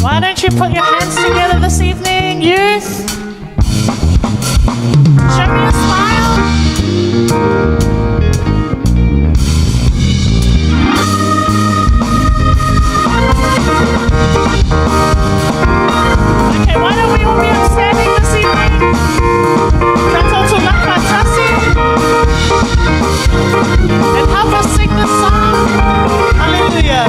Why don't you put your hands together this evening, youth? Show me a smile. Okay, why don't we all be upstanding this evening? That's also not fantastic. And help us sing this song. Hallelujah.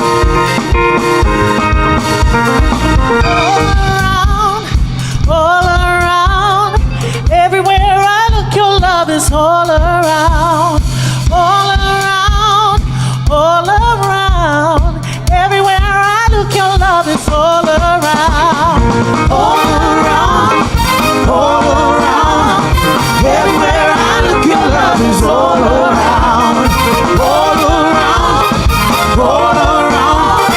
All around, everywhere I look, your love is all around, all around, all around. Everywhere I look, your love is all around, all around, all around. Everywhere I look, your love is all around, all around, all around.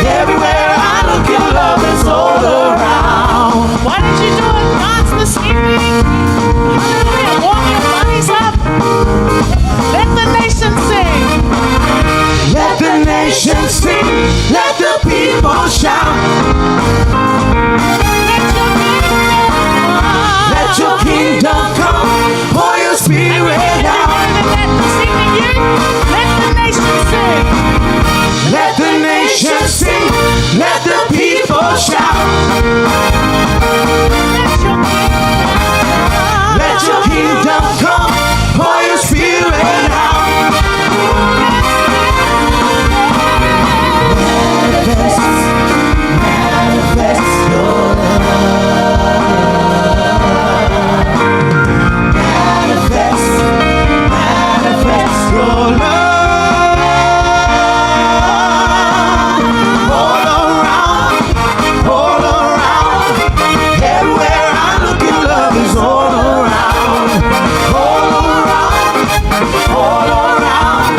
Everywhere I look, your love is all around. Why did you do a dance this evening? Hallelujah. Warm your bodies up. Let the nation sing. Let the nation sing. Let the people shout. Let your kingdom come. Pour your spirit out. Let the nation sing. Let the nation sing. Let the people shout. Let your kingdom come. Pour your spirit out. Manifest your love. Manifest your love. All around, everywhere I look, your love is all around, all around, all around.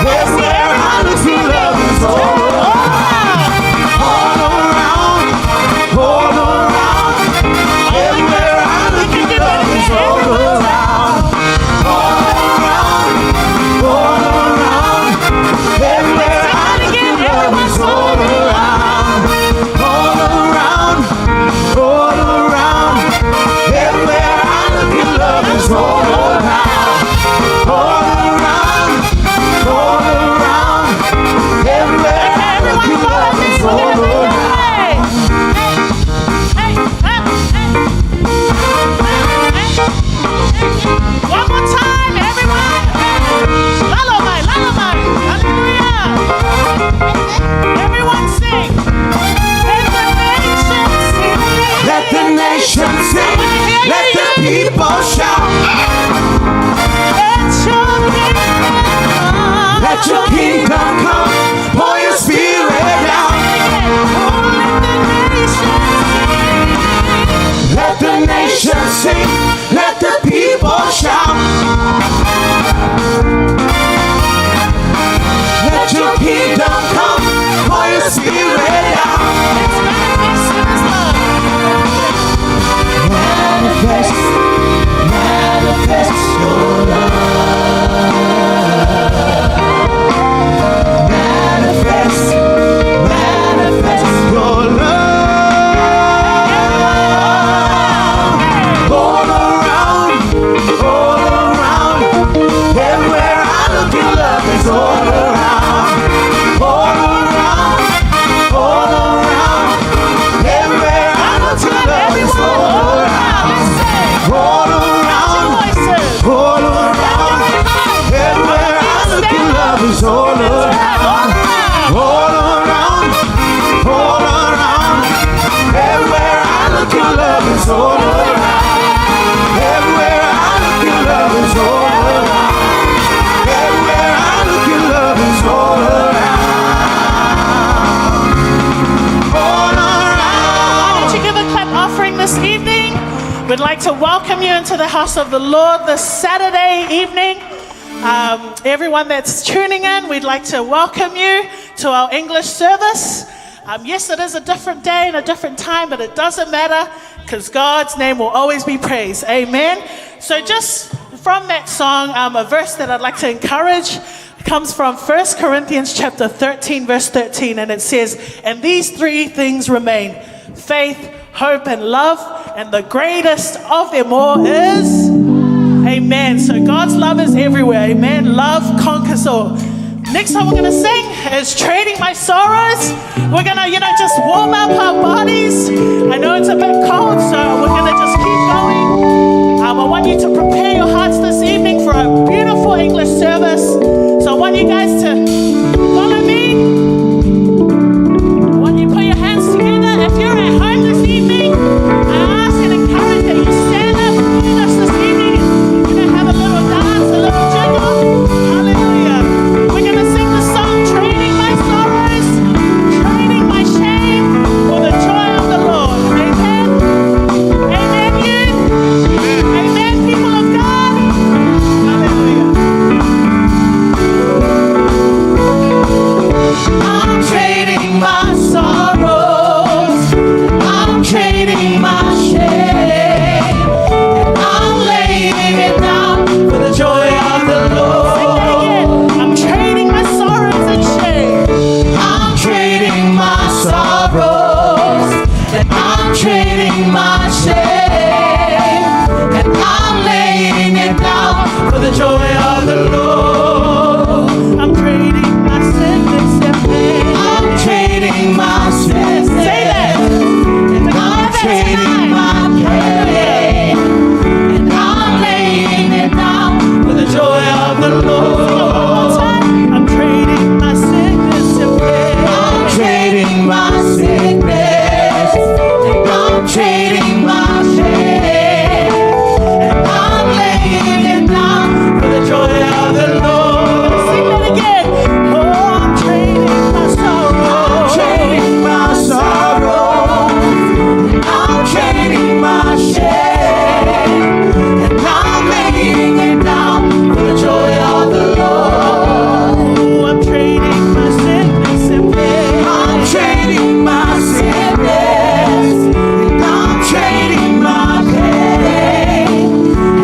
Everywhere I look, your love is all around, all around, all around. Everywhere I look, your love is all around, all around, all around. Everywhere I look, your love is all around, all around, all around. Everywhere I look, your love is all around, all around, all around. Everywhere I look, your love is all around. One more time, everyone. Lullaby, lullaby. Hallelujah. Everyone sing. Let the nation sing. Let the people shout. Let your kingdom come. Pour your spirit out. Let the nation sing. Let the people shout. Let your kingdom come. Pour your spirit out. Manifest, manifest your love. Manifest, manifest your love. All around, all around. Everywhere I look, your love is all around, all around, all around. Everywhere I look, your love is all around, all around, all around. Everywhere I look, your love is all around, all around, all around. Everywhere I look, your love is all around. Everywhere I look, your love is all around. Everywhere I look, your love is all around, all around. Why don't you give a clap offering this evening? We'd like to welcome you into the house of the Lord this Saturday evening. Everyone that's tuning in, we'd like to welcome you to our English service. Yes, it is a different day and a different time, but it doesn't matter because God's name will always be praised. Amen. So just from that song, a verse that I'd like to encourage comes from 1 Corinthians chapter 13, verse 13, and it says, and these three things remain, faith, hope, and love, and the greatest of them all is, amen. So God's love is everywhere, amen. Love conquers all. Next song we're going to sing is Trading My Sorrows. We're going to, just warm up our bodies. I know it's a bit cold, so we're going to just keep going. I want you to prepare your hearts this evening for a beautiful English service. So I want you guys to follow me. I want you to put your hands together. If you're at home this evening, I ask and encourage that you stand up and join us this evening. We're going to have a little dance, a little jiggle. Hallelujah. We're going to sing the song, Trading My Sorrows, Trading My Shame for the Joy of the Lord. Amen. Amen, you. Amen, people of God. Hallelujah. I'm trading my sorrows, I'm trading my shame, and I'm laying it down for the joy of the Lord. Sing that again. I'm trading my sorrows and shame. I'm trading my sorrows, and I'm trading my shame, and I'm laying it down for the joy of the Lord. I'm trading my sickness and pain. I'm trading my sins. Say that. And I'm trading my pain. And I'm laying it down for the joy of the Lord. I'm trading my sickness and pain. I'm trading my sickness. And I'm trading my shame. And I'm laying it down for the joy of the Lord. Sing that again. Oh, I'm trading my sorrow. I'm trading my sorrow. I'm trading my shame. And I'm laying it down for the joy of the Lord. Oh, I'm trading my sickness and pain. I'm trading my sickness. And I'm trading my pain.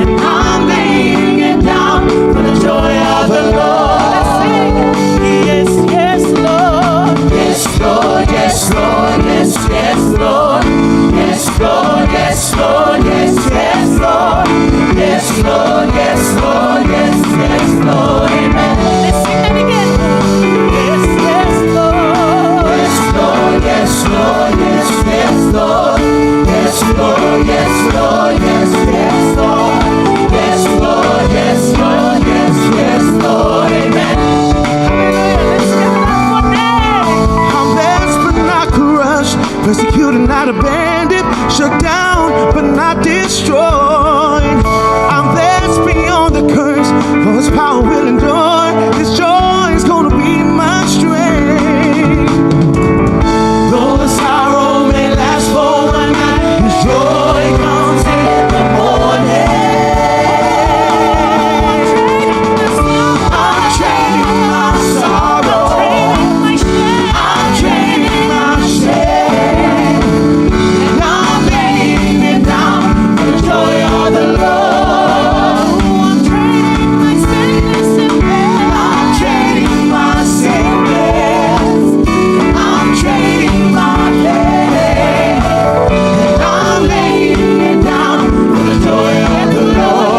And I'm laying it down for the joy of the Lord. Let's sing. Yes, yes, Lord. Yes, Lord, yes, Lord, yes, yes, Lord. Yes, Lord, yes, Lord, yes, yes, Lord. Yes, Lord, yes, Lord, yes, yes, Lord. Amen. Let's sing that again. Yes, yes, Lord. Yes, Lord, yes, Lord, yes, yes, Lord. Yes, Lord, yes, Lord, yes, yes, Lord. Yes, Lord, yes, Lord, yes, yes, Lord. Amen. Hallelujah. Let's give it up for that. I'm blessed but not crushed, persecuted, not abandoned, shut down but not destroyed. I'm blessed beyond the curse, for His power will endure. His joy is gonna be my strength. Though the sorrow may last for one night, His joy comes in the morning. I'm trading my sorrow. I'm trading my shame. And I'm laying it down for the joy of the Lord. I'm trading my sickness and pain. I'm trading my sickness. I'm trading my pain. And I'm laying it down for the joy of the Lord.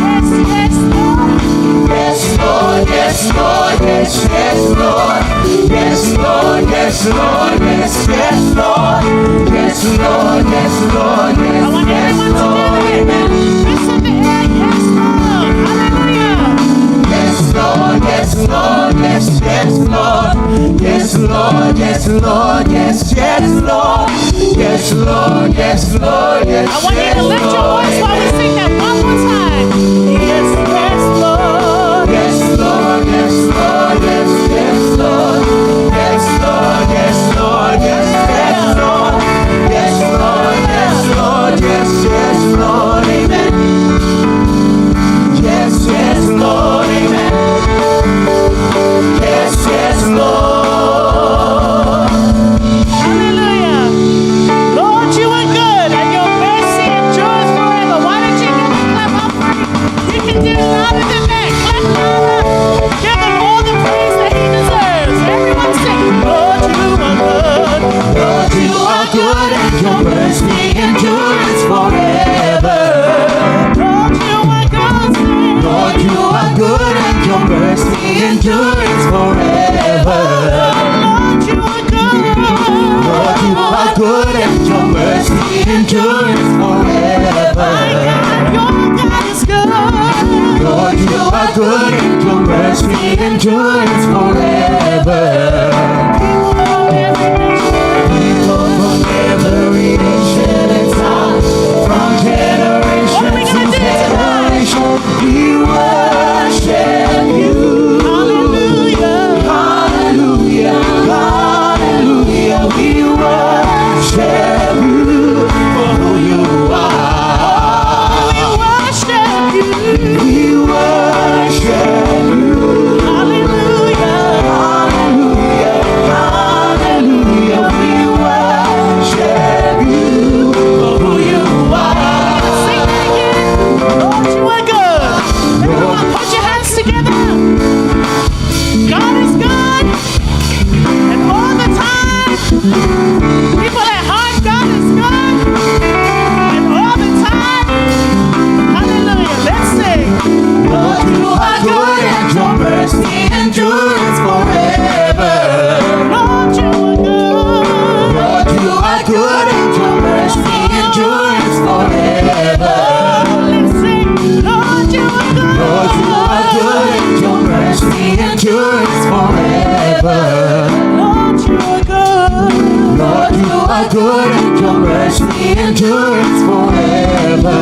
Yes, yes, Lord. Yes, Lord, yes, Lord, yes, yes, Lord. Yes, Lord, yes, Lord, yes, yes, Lord. Yes, Lord, yes, Lord, yes, I want yes, everyone to do Lord. it. Amen. Press in the air. Yes, Lord. Hallelujah. Yes, Lord, yes, Lord, yes, yes, Lord. Yes, Lord, yes, Lord, yes, yes, Lord. Yes, Lord, yes, Lord, yes, I want you to lift your voice while we sing that one more time. Yes, yes, Lord. Yes, Lord, yes, Lord, yes, yes, Lord. Yes, Lord, yes, Lord, yes, yes, Lord. Yes, Lord, yes, Lord, yes, yes, Lord. Amen. Yes, yes, Lord. Amen. Yes, yes, Lord. Hallelujah. Lord, you are good and your mercy endures forever. Why don't you give a clap offering? you are good and your mercy endures forever. Your God is good. Lord, you are good and your mercy endures forever. People from every nation and tongue, from generation to generation, we worship you. Hallelujah. Hallelujah, hallelujah, we worship you for who you are. We worship you. We worship you. Hallelujah. Hallelujah, hallelujah, we worship you for who you are. Sing that again. Lord, you are good. Everyone, put your hands together. God is good. And all the time. People at heart, God is good. And all the time. Hallelujah. Let's sing. Lord, you are good and your mercy endures forever. Lord, you are good. Lord, you are good and your mercy endures forever. Let's sing. Lord, you are good. Lord, you are good and your mercy endures forever. Lord, you are good. Lord, you are good and your mercy endures forever.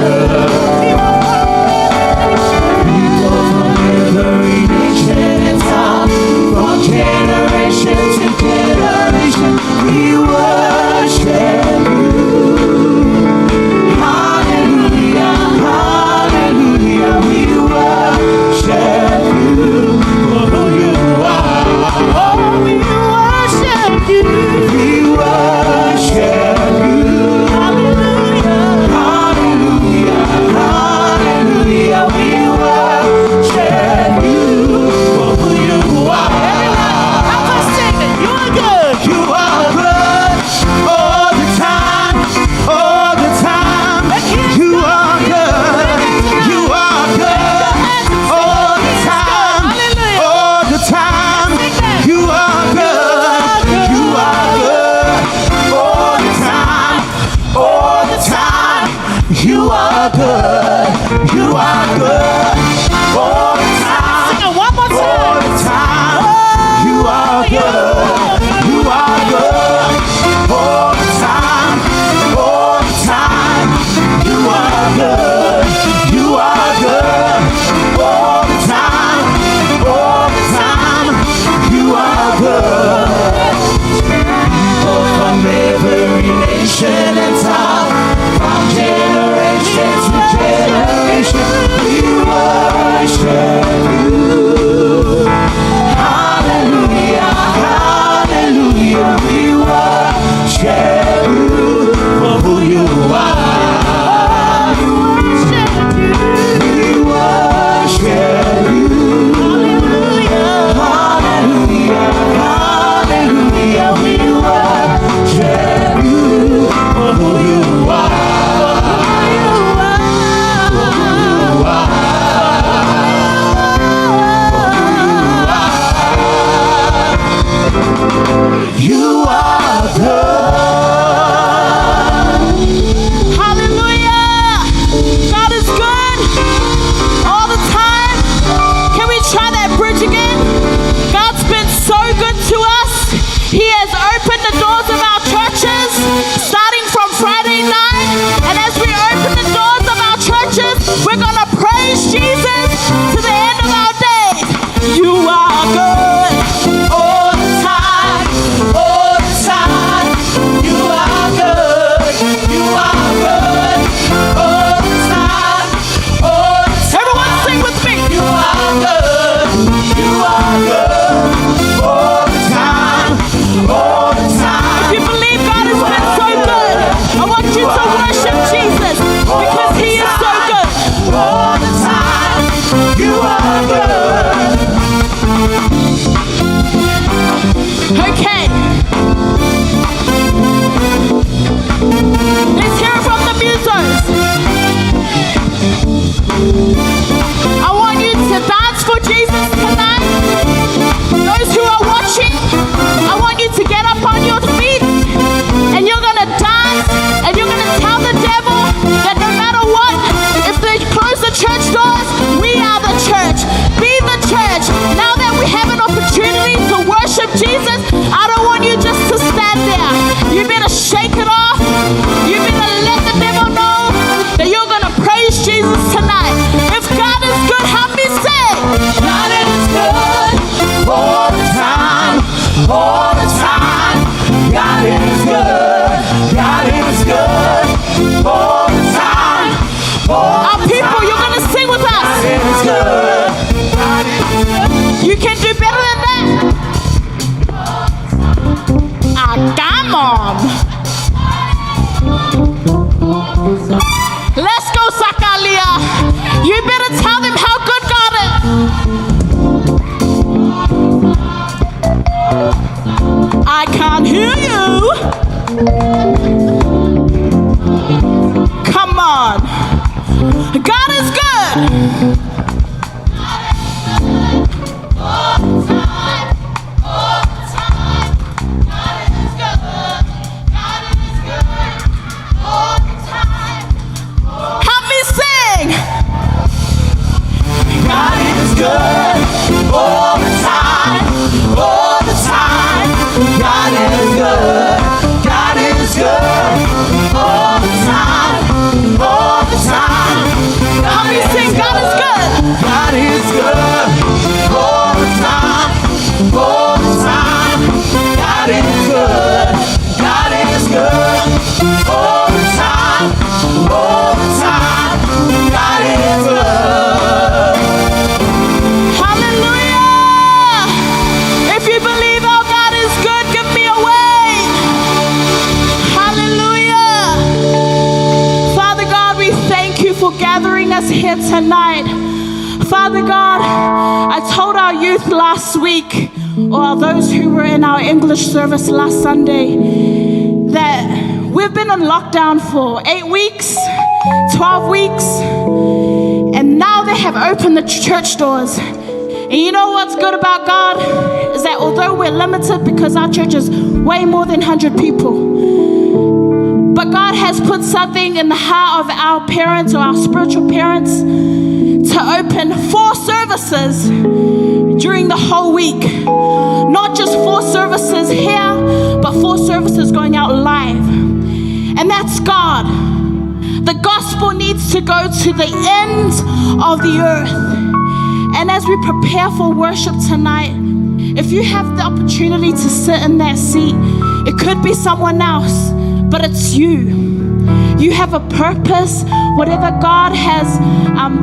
People from every nation and tongue, from generation to generation, we worship you. Hallelujah, hallelujah, we worship you for who you are. Oh, we worship you. We worship you. Hallelujah. Hallelujah, hallelujah, we worship you for who you are. Help us sing it. You are good. You are good all the time, all the time. You are good, you are good all the time, all the time. You are good, you are good all the time, all the time. You are good, you are good all the time. Sing it one more All time. the time, you are good, you are good. All the time, all the time, you are good, you are good. All the time, you are good. People from every nation and tongue, from generation to generation, we worship you. Hallelujah, hallelujah, we worship you for who you are. We worship you. Hallelujah, hallelujah, we worship you for on. Let's go, Sakalia. You better tell them how good God is. I can't hear you. Come on. God is good. All the time. All the time. God is good. God is good. All the time. Help me sing. God is good all the time, all the time. God is good, God is good all the time, all the time. Help me sing. God is good. God is good all the time, all the time. God is good, God is good all the time, all the time. God is good. Hallelujah. If you believe our God is good, give me a wave. Hallelujah. Father God, we thank you for gathering us here tonight. Father God, I told our youth last week, or those who were in our English service last Sunday, that we've been on lockdown for 8 weeks, 12 weeks, and now they have opened the church doors. And you know what's good about God? Is that although we're limited because our church is way more than 100 people, but God has put something in the heart of our parents or our spiritual parents to open 4 services during the whole week. Not just 4 services here, but 4 services going out live. And that's God. The gospel needs to go to the ends of the earth. And as we prepare for worship tonight, if you have the opportunity to sit in that seat, it could be someone else, but it's you. You have a purpose. Whatever God has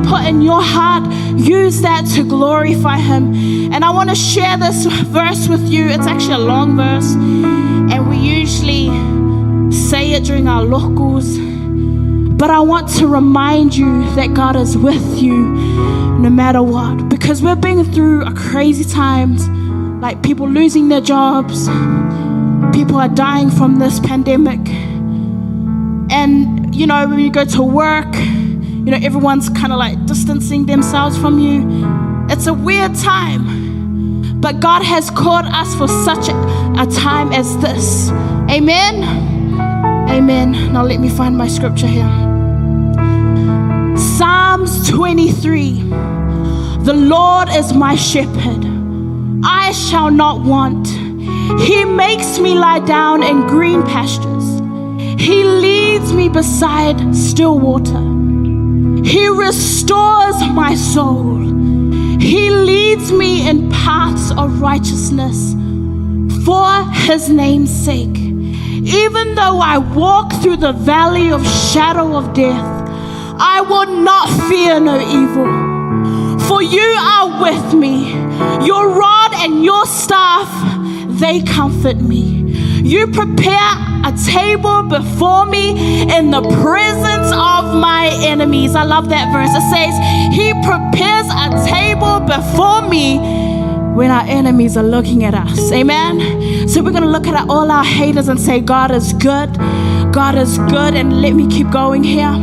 put in your heart, use that to glorify Him. And I want to share this verse with you. It's actually a long verse, and we usually say it during our locals. But I want to remind you that God is with you no matter what. Because we've been through a crazy times, like people losing their jobs. People are dying from this pandemic. And, you know, when you go to work, you know, everyone's kind of like distancing themselves from you. It's a weird time. But God has called us for such a time as this. Amen? Amen. Now let me find my scripture here. Psalms 23. The Lord is my shepherd. I shall not want. He makes me lie down in green pastures. He leads me beside still water. He restores my soul. He leads me in paths of righteousness for His name's sake. Even though I walk through the valley of shadow of death, I will not fear no evil. For you are with me. Your rod and your staff, they comfort me. You prepare a table before me in the presence of my enemies. I love that verse. It says, He prepares a table before me when our enemies are looking at us. Amen? So we're going to look at all our haters and say, God is good. God is good. And let me keep going here.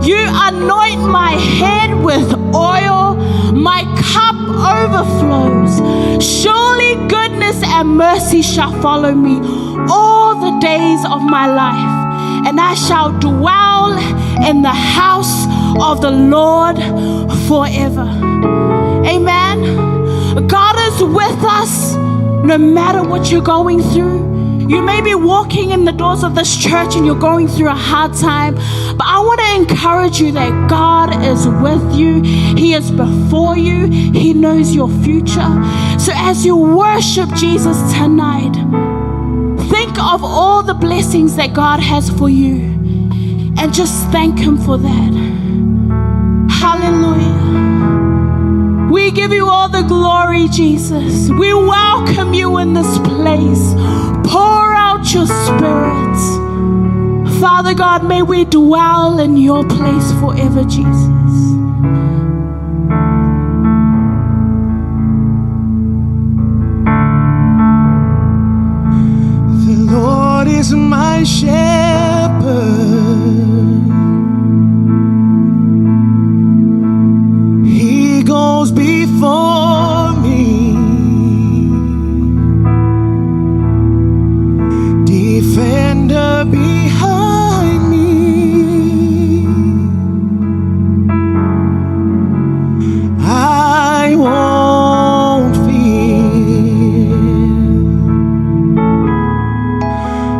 You anoint my head with oil. My cup overflows. Surely goodness and mercy shall follow me all the days of my life, and I shall dwell in the house of the Lord forever. Amen. God is with us no matter what you're going through. You may be walking in the doors of this church and you're going through a hard time, but I want to encourage you that God is with you. He is before you. He knows your future. So as you worship Jesus tonight, think of all the blessings that God has for you and just thank Him for that. Hallelujah. We give you all the glory, Jesus. We welcome you in this place. Pour out out your Spirit. Father God, may we dwell in your place forever, Jesus. The Lord is my shepherd. He goes before me. Defender behind me. I won't fear.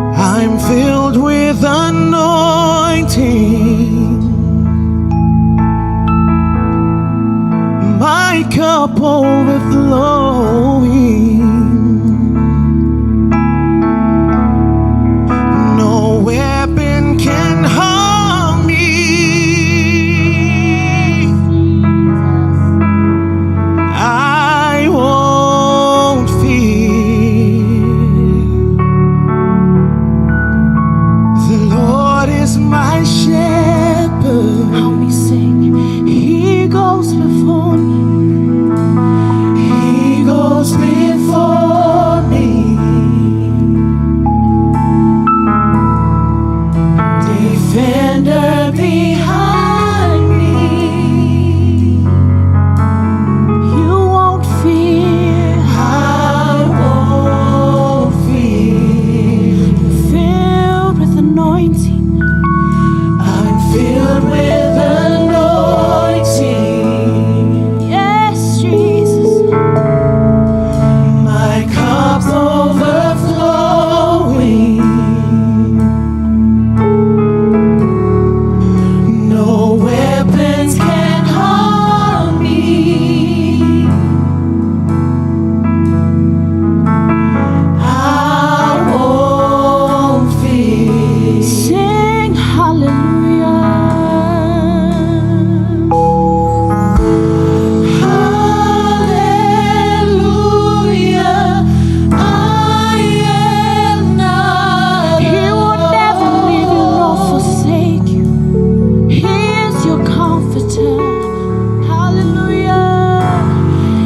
I'm filled with anointing. My cup overflowing. No weapon can harm me. I won't fear. The Lord is my shepherd. How we sing. He goes before me. He goes before me. Defender behind me. You won't fear. I won't fear. Filled with anointing. I'm filled with anointing. Yes, Jesus. My cup's overflowing. No weapons can harm me. I won't fear. Sing hallelujah. Hallelujah. I am not He will never leave you nor forsake you. He is your comforter. Hallelujah.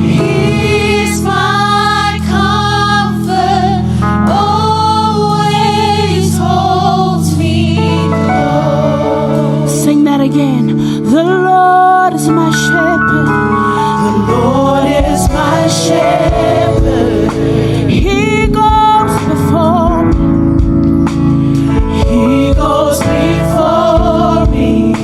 He's my comfort, always holds me close. Sing that again. The Lord is my shepherd. The Lord is my shepherd. He goes before me. He goes before me.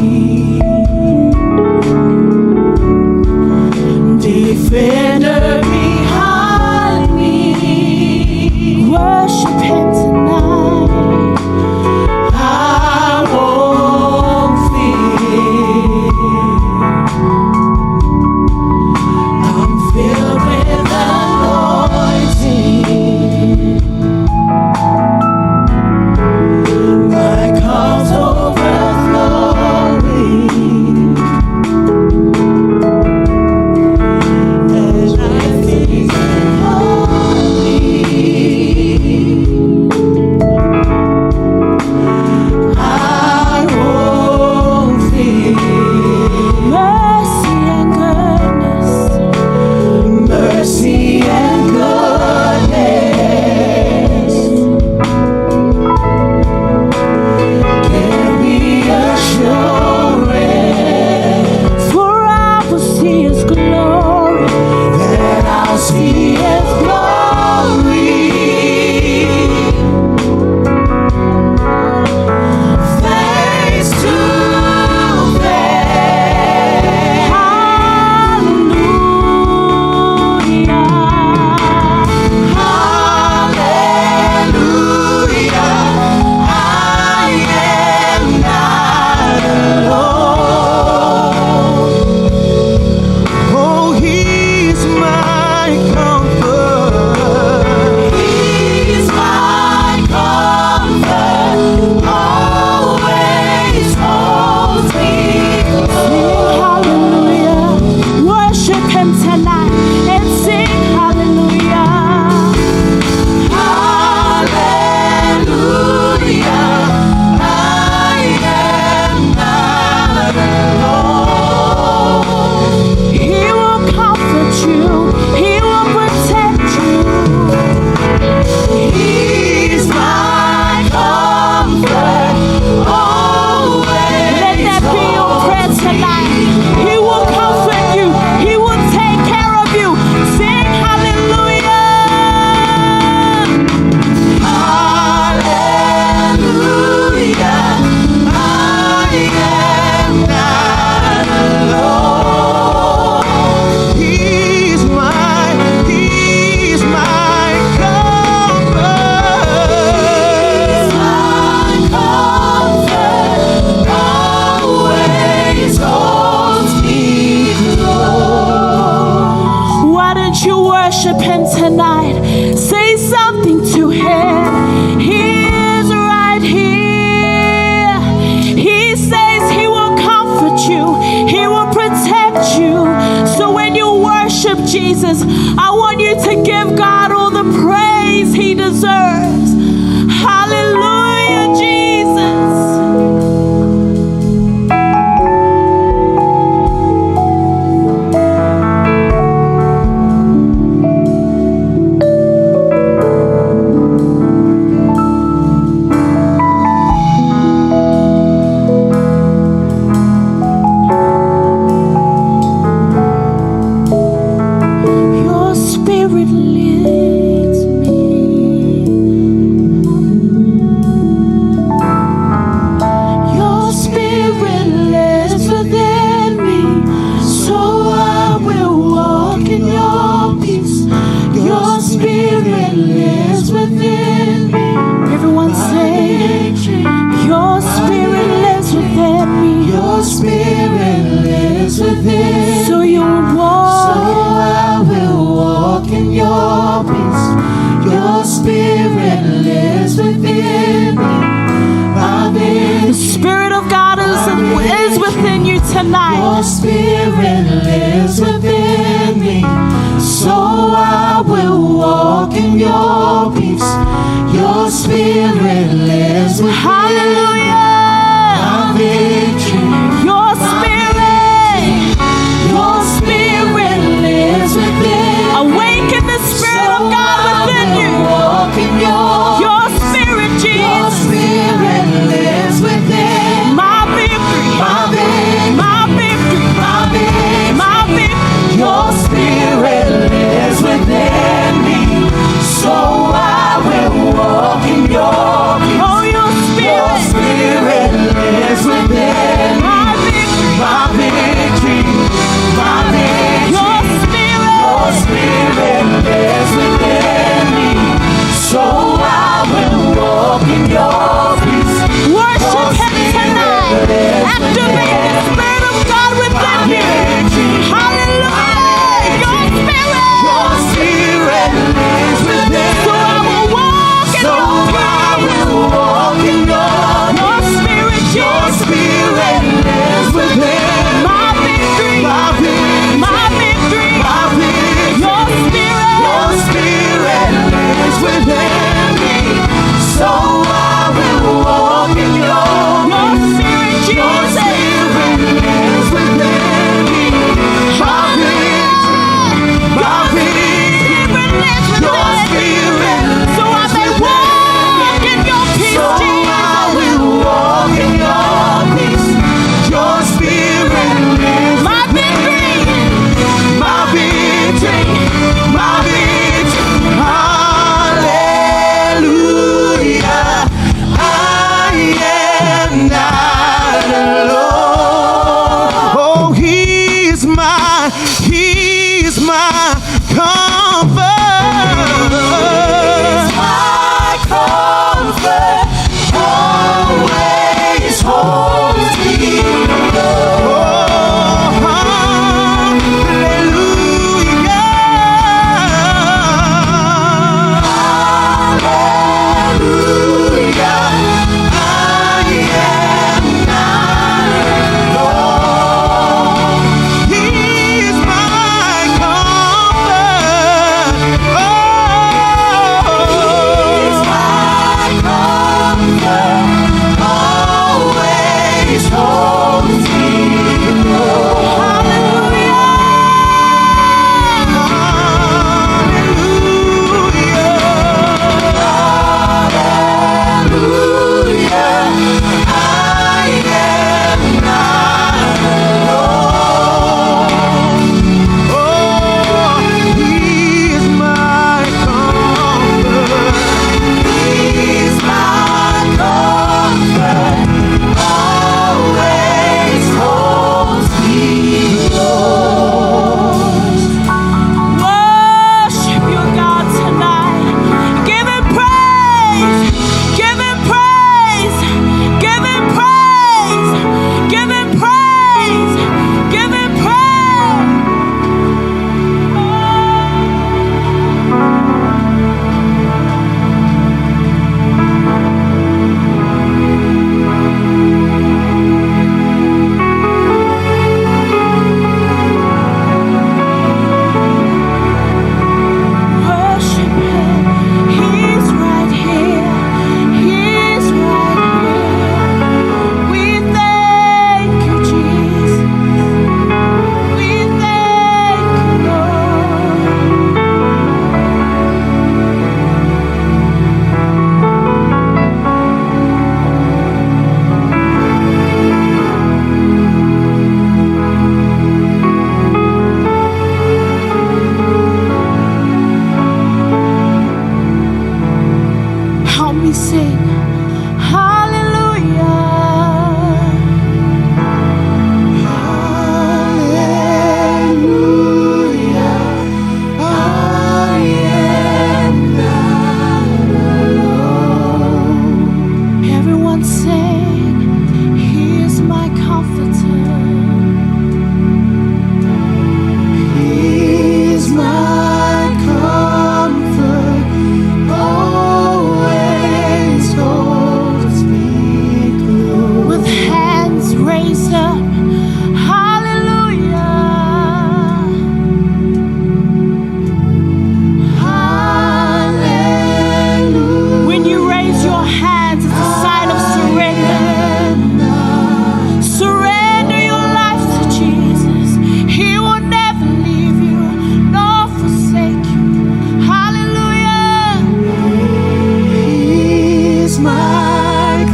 Defender behind me. Worship him tonight. I won't fear. I'm filled with within me. Everyone say, your spirit lives within me. Your spirit lives within. So you will walk. So I will walk in your peace. Your spirit lives within me. The Spirit of God is within you tonight. Your spirit lives within me. So I will walk in your peace. Your spirit lives within Hallelujah. me. My victory. Your spirit. Your spirit lives within. Awaken the Spirit of God within you. Walk in Your spirit, your Jesus. spirit lives within. My victory. My victory. My victory. My victory. My victory. Your spirit lives within me. So I will walk in your peace. Oh, your Your spirit.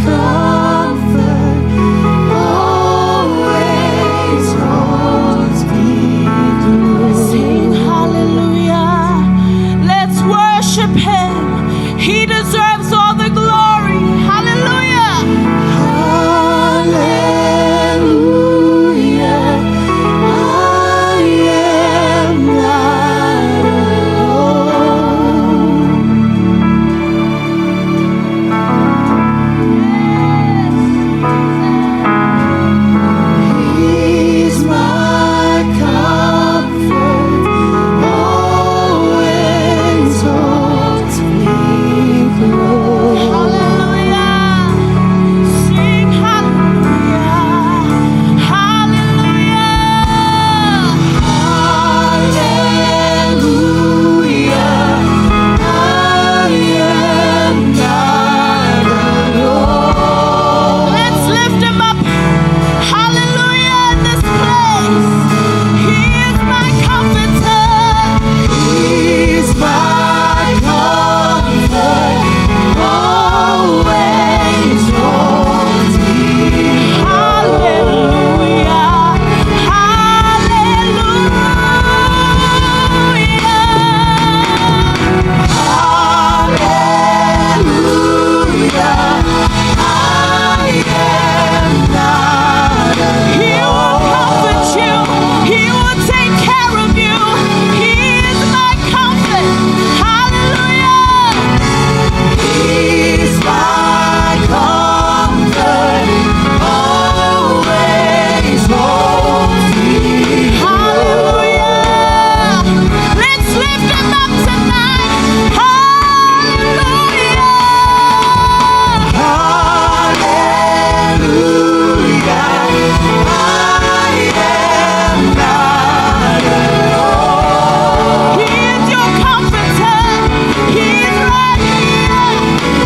comfort, always holds me close. Sing hallelujah. Let's worship him. He deserves all the glory. Hallelujah. Hallelujah. I am not alone. He's my comfort, always holds me close. Hallelujah. Sing hallelujah. Hallelujah. Hallelujah. I am not alone. Let's lift him up. Hallelujah in this place. He is my comforter. He's my comfort, always holds me. Hallelujah. Hallelujah. He will comfort you. He will take care of you. He is my comfort. Hallelujah. He's my comfort, always holds me. Hallelujah. Let's lift him up tonight. Hallelujah. Hallelujah. I am not alone. He is your comforter. He is right here.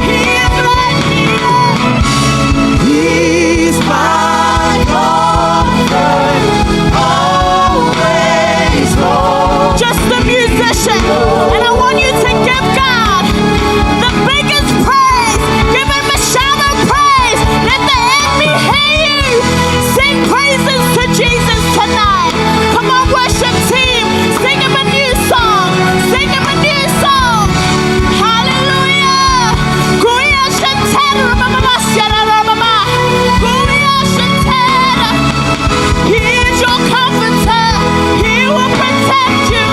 He is right here. He's my comfort, always holds. Just the musician. And I want you to give God the biggest praise. Give him a shout of praise. Let the enemy hear you. Sing praises to Jesus tonight. Come on, worship team. Sing him a new song. Sing him a new song. Hallelujah. Kuya shantan, ramama, shara, ramama. Kuya shantan. He is your comforter. He will protect you.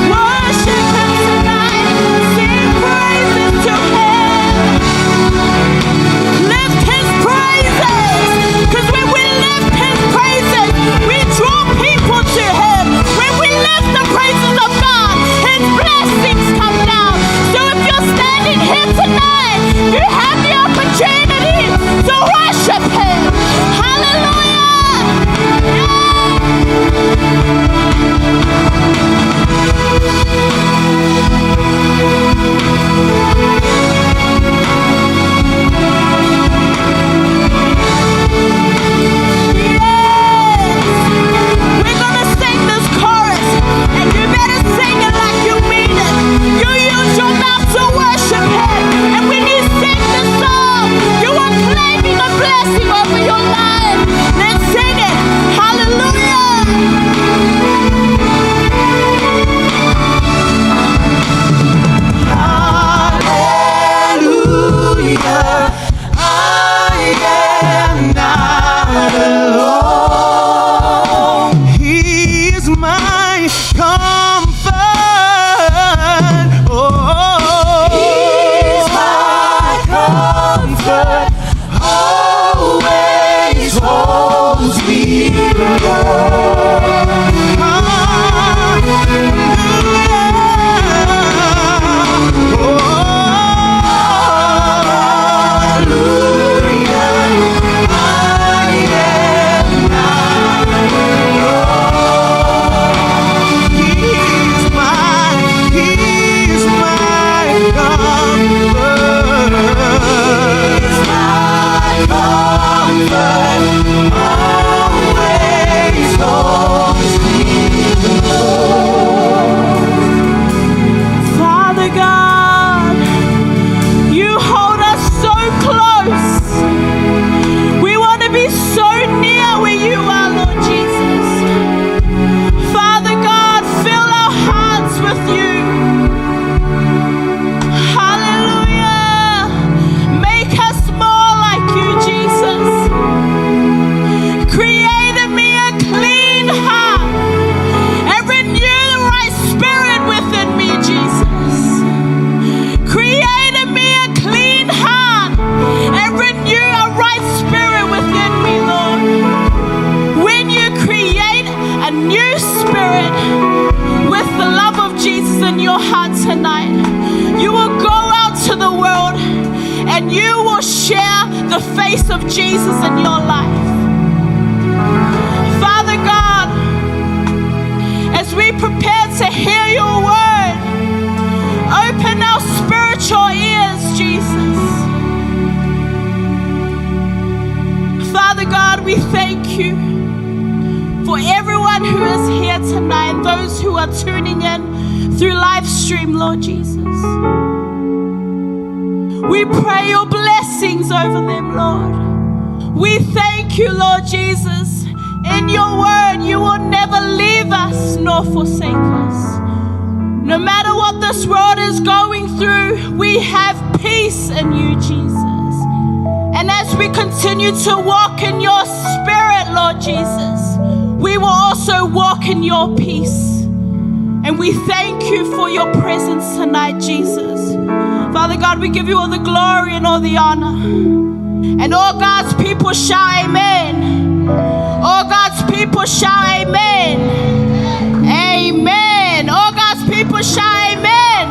Worship him tonight. Sing praises to him. Lift his praises. Because when we lift his praises, we draw people to him. When we lift the praises of God, his blessings come down. So if you're standing here tonight, you have the opportunity to worship him. Hallelujah. We're gonna sing this chorus, and you better sing it like you mean it. You use your mouth to worship him, and when you sing this song, you are claiming a blessing over your life. Let's sing it. Hallelujah. I am not alone. He is my comfort. Oh, he's my comfort, always holds the face of Jesus in your life. Father God, as we prepare to hear your word, open our spiritual ears, Jesus. Father God, we thank you for everyone who is here tonight, those who are tuning in through live stream, Lord Jesus. We pray your blessings over them, Lord. We thank you, Lord Jesus. In your word, you will never leave us nor forsake us. No matter what this world is going through, we have peace in you, Jesus. And as we continue to walk in your spirit, Lord Jesus, we will also walk in your peace. And we thank you for your presence tonight, Jesus. Father God, we give you all the glory and all the honor. And all God's people shout amen. All God's people shout amen. Amen. All God's people shout amen.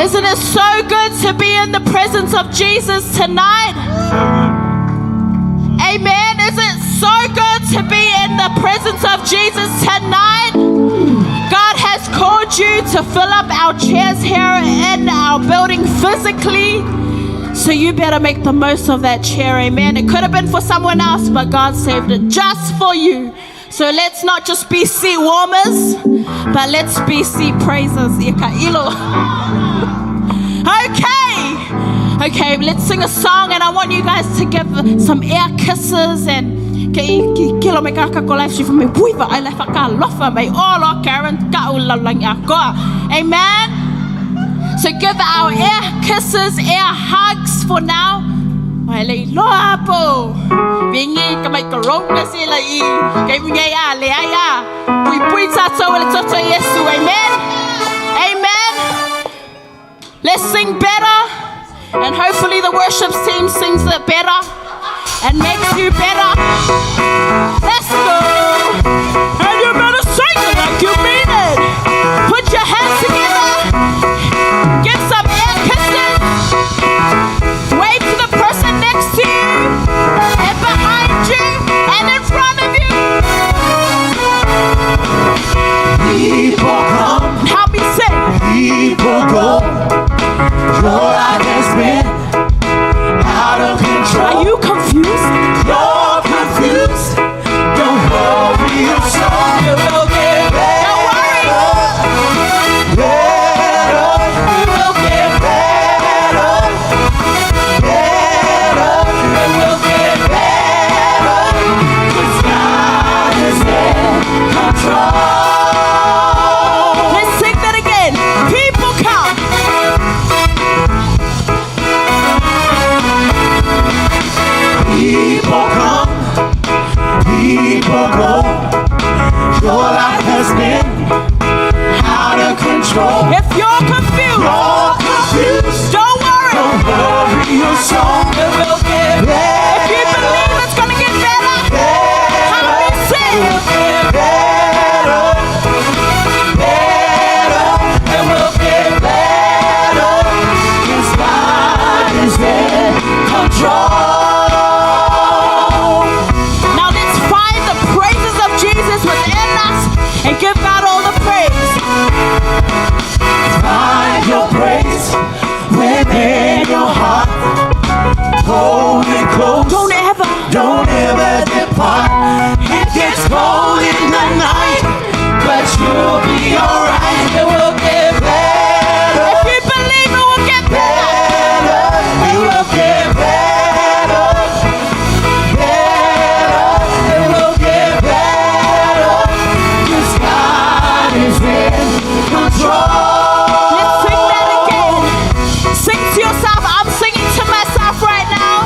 Isn't it so good to be in the presence of Jesus tonight? Amen. Is it so good to be in the presence of Jesus tonight? God has called you to fill up our chairs here in our building physically. So you better make the most of that chair, amen. It could have been for someone else, but God saved it just for you. So let's not just be seat warmers, but let's be seat praisers. Okay, let's sing a song, and I want you guys to give some air kisses and amen. So give our air kisses, air hugs for now. Amen. Amen. Let's sing better, and hopefully the worship team sings it better and makes you better. Let's go. And you better sing it like you mean it. Put your hands together. Give some air kisses. Wave to the person next to you and behind you and in front of you. People come, Help me sing. people go. Your life has been out of control. Are you confused? You're confused. Don't worry your soul. It will get better. Don't worry. Better. It will get better. Better. It will get better. 'Cause God is in control. Let's sing that again. People come. People come, people go. Your life has been out of control. If you're confused, You're confused. don't worry. Don't worry your soul. It will get better. If you believe it's gonna get better, help me sing. Better. Better. It will get better. 'Cause God is in control. Now let's find the praises of Jesus within us and give God all the praise. Find your praise within your heart. Hold it close. Don't ever depart. It gets cold in the night, but you'll be alright. It will get better. If you believe it will get better. Better. It will get better. Better. It will get better. 'Cause God is in control. Let's sing that again. Sing to yourself. I'm singing to myself right now.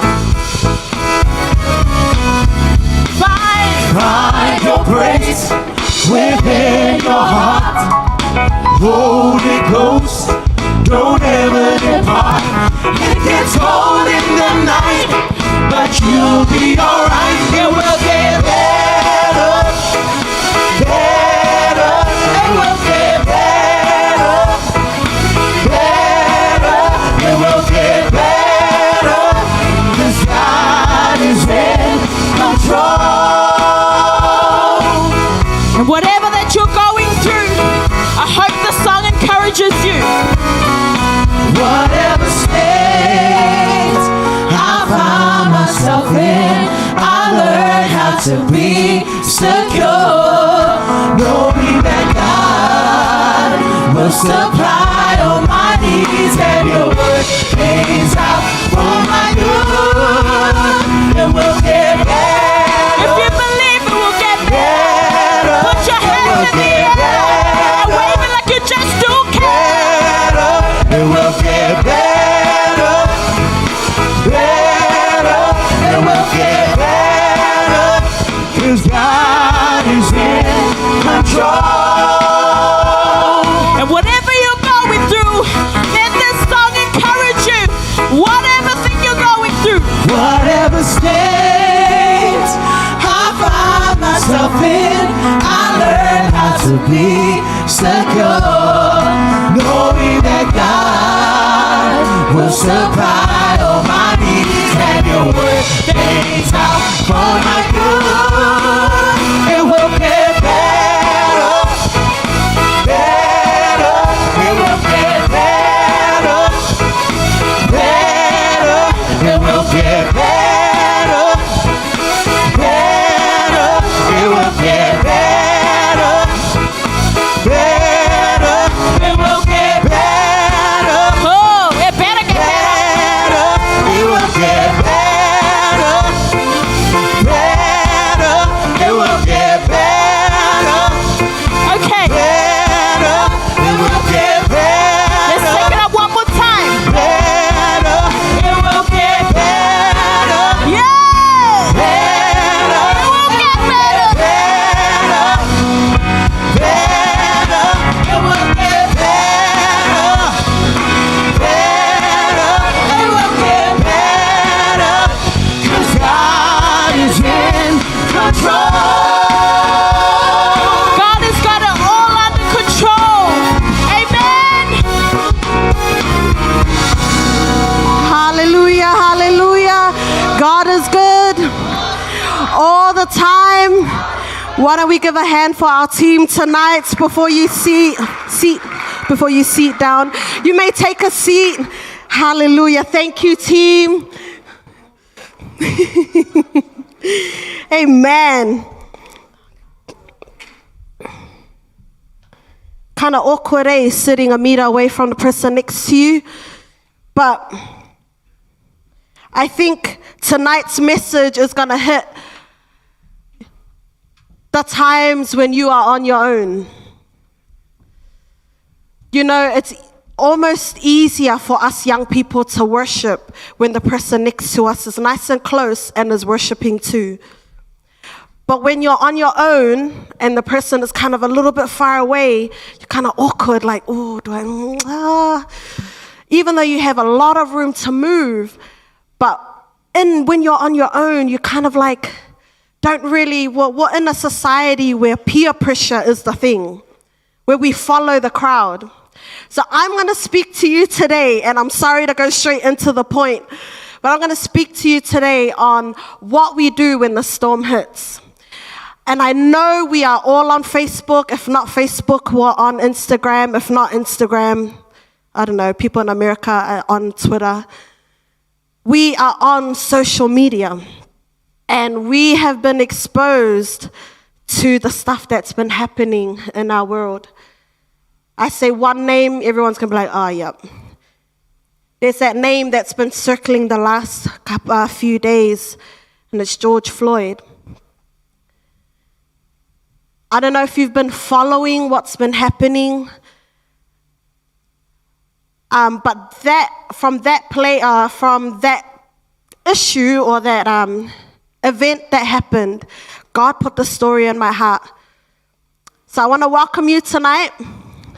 Find your praise within your heart. Hold it close. Don't ever depart. It gets cold in the night, but you'll be alright. It will get better. Better. It will get better. Better. It will get better. 'Cause myself in. I learned how to be secure, knowing that God will supply all my needs, and your word pays out for my good. It will get better. If you believe it will get better, put your hands in the air and wave it like you just don't care. It will get better, better. It will get better, 'cause God is in control. And whatever you're going through, let this song encourage you. Whatever thing you're going through, Whatever state I find myself in, I learn how to be secure, knowing that God will supply all my needs, and your word pays out for my good. It will get better, better. It will get better, better. It will get better, better. It will get better, better. It will get better, oh, it better get better. better. It will get better, better. It will get better, Okay, better. It will get let's better, take it up one more time. better. It will get better, Yeah, better. it will get better. Better, better, it will get better, better, it will get better, 'cause God is in control. God has got it all under control. Amen. Hallelujah, hallelujah. God is good all the time. Why don't we give a hand for our team tonight before you before you sit down. You may take a seat. Hallelujah. Thank you, team. Amen. Kind of awkward, sitting a meter away from the person next to you. But I think tonight's message is going to hit the times when you are on your own. You know, it's almost easier for us young people to worship when the person next to us is nice and close and is worshiping too. But when you're on your own and the person is kind of a little bit far away, you're kind of awkward, like, oh, even though you have a lot of room to move, but when you're on your own, you kind of like don't really, we're in a society where peer pressure is the thing, where we follow the crowd. So I'm going to speak to you today, and I'm sorry to go straight into the point, but I'm going to speak to you today on what we do when the storm hits. And I know we are all on Facebook. If not Facebook, we're on Instagram. If not Instagram, I don't know, people in America are on Twitter. We are on social media, and we have been exposed to the stuff that's been happening in our world. I say one name, everyone's going to be like, oh, yep. There's that name that's been circling the last few days, and it's George Floyd. I don't know if you've been following what's been happening, but from that issue or that event that happened, God put the story in my heart. So I want to welcome you tonight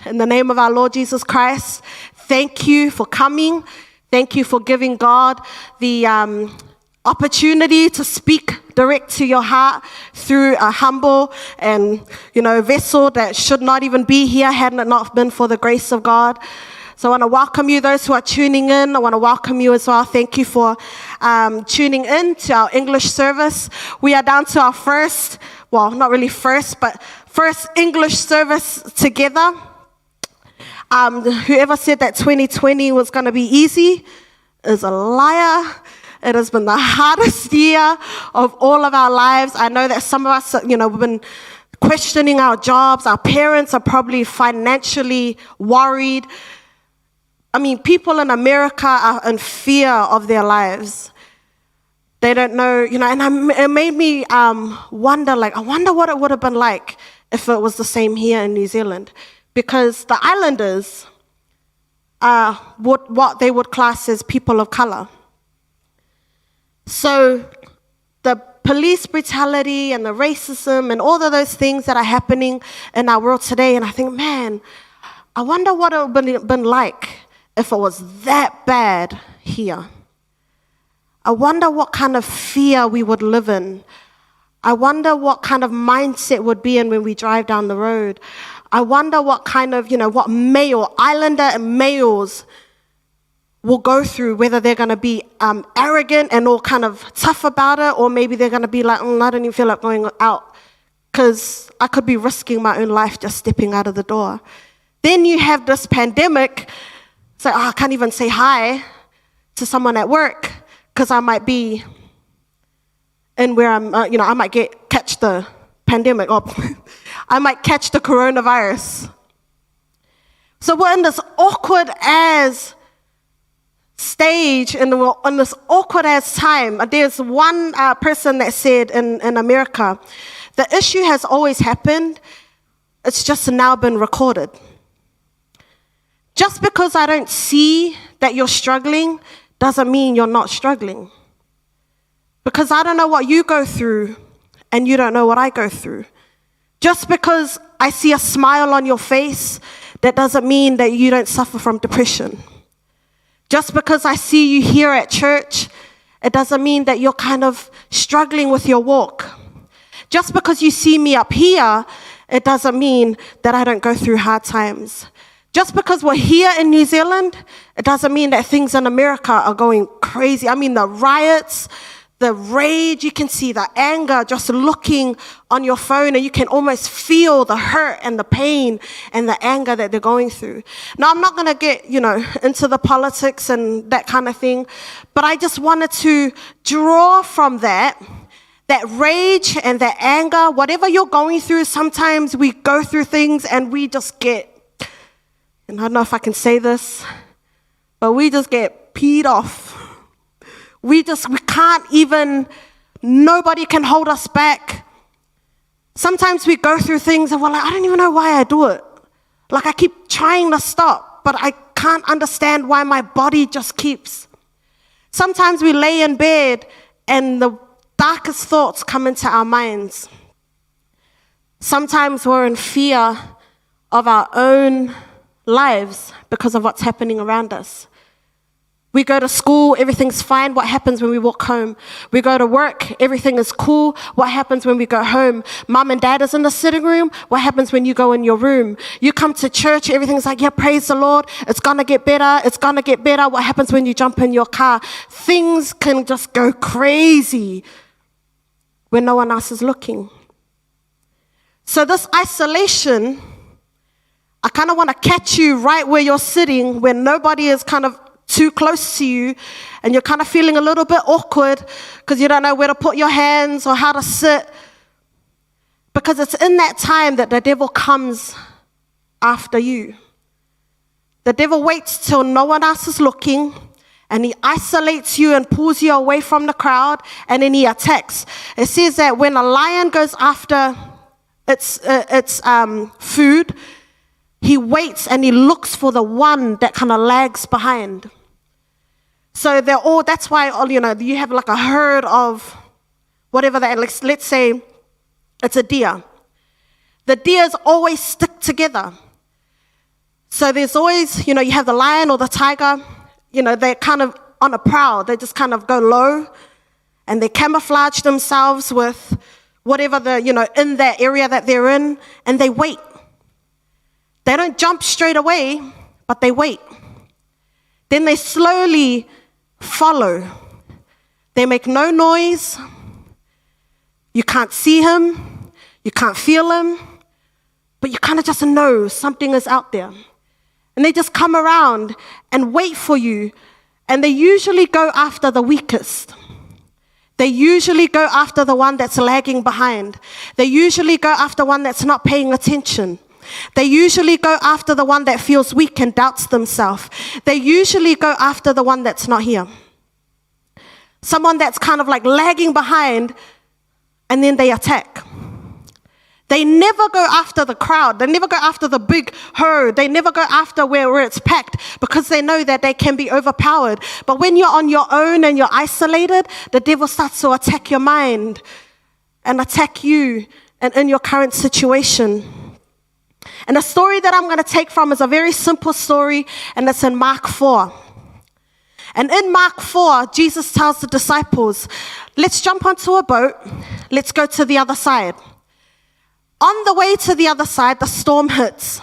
in the name of our Lord Jesus Christ. Thank you for coming. Thank you for giving God the opportunity to speak direct to your heart through a humble and, vessel that should not even be here had it not been for the grace of God. So I want to welcome you, those who are tuning in. I want to welcome you as well. Thank you for tuning in to our English service. We are down to our first English service together. Whoever said that 2020 was going to be easy is a liar. It has been the hardest year of all of our lives. I know that some of us, we've been questioning our jobs. Our parents are probably financially worried. I mean, people in America are in fear of their lives. They don't know, and it made me wonder, I wonder what it would have been like if it was the same here in New Zealand. Because the islanders are what they would class as people of color. So the police brutality and the racism and all of those things that are happening in our world today, and I think, man, I wonder what it would have been like if it was that bad here. I wonder what kind of fear we would live in. I wonder what kind of mindset would be in when we drive down the road. I wonder what kind of, what islander and males will go through, whether they're going to be arrogant and all kind of tough about it, or maybe they're going to be like, I don't even feel like going out because I could be risking my own life just stepping out of the door. Then you have this pandemic, so I can't even say hi to someone at work because I might be in where I'm, I might catch the pandemic, or I might catch the coronavirus. So we're in this awkward as stage, and we're on this awkward as time. There's one person that said in America, the issue has always happened, it's just now been recorded. Just because I don't see that you're struggling doesn't mean you're not struggling. Because I don't know what you go through, and you don't know what I go through. Just because I see a smile on your face, that doesn't mean that you don't suffer from depression. Just because I see you here at church, it doesn't mean that you're kind of struggling with your walk. Just because you see me up here, it doesn't mean that I don't go through hard times. Just because we're here in New Zealand, it doesn't mean that things in America are going crazy. I mean, the riots, the rage, you can see the anger just looking on your phone, and you can almost feel the hurt and the pain and the anger that they're going through. Now, I'm not going to get, into the politics and that kind of thing, but I just wanted to draw from that rage and that anger, whatever you're going through. Sometimes we go through things and we just get, and I don't know if I can say this, but we just get peed off. We can't even, nobody can hold us back. Sometimes we go through things and we're like, I don't even know why I do it. Like, I keep trying to stop, but I can't understand why my body just keeps. Sometimes we lay in bed and the darkest thoughts come into our minds. Sometimes we're in fear of our own lives because of what's happening around us. We go to school, everything's fine. What happens when we walk home? We go to work, everything is cool. What happens when we go home? Mom and dad is in the sitting room. What happens when you go in your room? You come to church, everything's like, yeah, praise the Lord. It's going to get better. It's going to get better. What happens when you jump in your car? Things can just go crazy when no one else is looking. So this isolation, I kind of want to catch you right where you're sitting, where nobody is kind of too close to you, and you're kind of feeling a little bit awkward because you don't know where to put your hands or how to sit. Because it's in that time that the devil comes after you. The devil waits till no one else is looking, and he isolates you and pulls you away from the crowd, and then he attacks. It says that when a lion goes after its food, he waits and he looks for the one that kind of lags behind. So that's why, you have like a herd of whatever that, let's say it's a deer. The deers always stick together. So there's always, you have the lion or the tiger, they're kind of on a prowl. They just kind of go low and they camouflage themselves with whatever in that area that they're in, and they wait. They don't jump straight away, but they wait. Then they slowly follow. They make no noise. You can't see him. You can't feel him. But you kind of just know something is out there. And they just come around and wait for you. And they usually go after the weakest. They usually go after the one that's lagging behind. They usually go after one that's not paying attention. They usually go after the one that feels weak and doubts themselves. They usually go after the one that's not here. Someone that's kind of like lagging behind, and then they attack. They never go after the crowd. They never go after the big herd. They never go after where it's packed, because they know that they can be overpowered. But when you're on your own and you're isolated, the devil starts to attack your mind and attack you and in your current situation. And the story that I'm going to take from is a very simple story, and it's in Mark 4. And in Mark 4, Jesus tells the disciples, let's jump onto a boat. Let's go to the other side. On the way to the other side, the storm hits.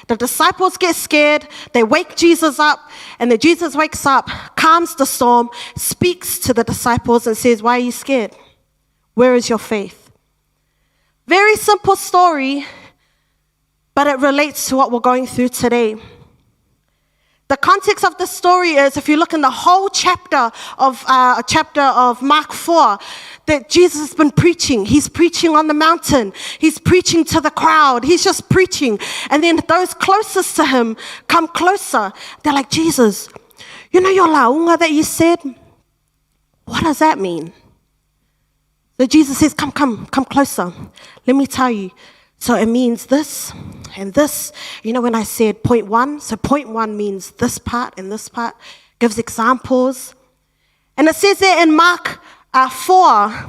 The disciples get scared. They wake Jesus up. And then Jesus wakes up, calms the storm, speaks to the disciples and says, why are you scared? Where is your faith? Very simple story, but it relates to what we're going through today. The context of the story is, if you look in the whole chapter of Mark 4, that Jesus has been preaching. He's preaching on the mountain. He's preaching to the crowd. He's just preaching. And then those closest to him come closer. They're like, Jesus, you know your launga that you said? What does that mean? So Jesus says, come closer. Let me tell you. So it means this and this. You know when I said point one? So point one means this part and this part. Gives examples. And it says there in Mark 4,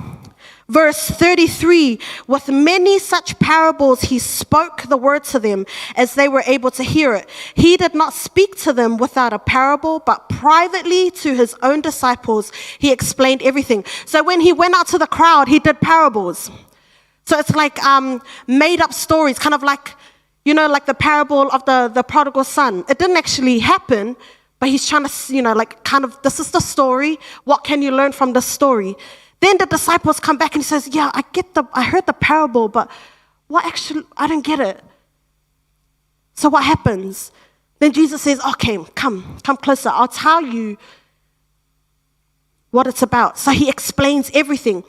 verse 33, with many such parables he spoke the word to them as they were able to hear it. He did not speak to them without a parable, but privately to his own disciples he explained everything. So when he went out to the crowd, he did parables. So it's like made up stories, kind of like, you know, like the parable of the prodigal son. It didn't actually happen, but he's trying to, you know, like kind of, this is the story. What can you learn from the story? Then the disciples come back and he says, yeah, I heard the parable, but what actually, I don't get it. So what happens? Then Jesus says, okay, come closer. I'll tell you what it's about. So he explains everything.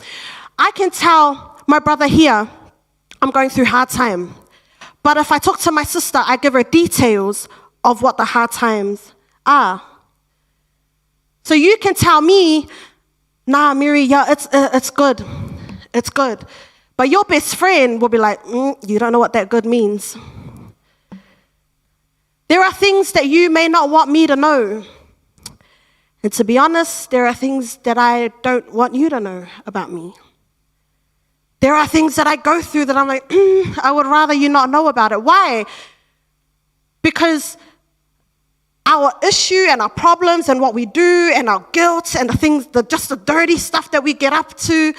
I can tell my brother here, I'm going through hard time. But if I talk to my sister, I give her details of what the hard times are. So you can tell me, nah, Miri, yeah, it's good. It's good. But your best friend will be like, you don't know what that good means. There are things that you may not want me to know. And to be honest, there are things that I don't want you to know about me. There are things that I go through that I'm like, I would rather you not know about it. Why? Because our issue and our problems and what we do and our guilt and the things, just the dirty stuff that we get up to,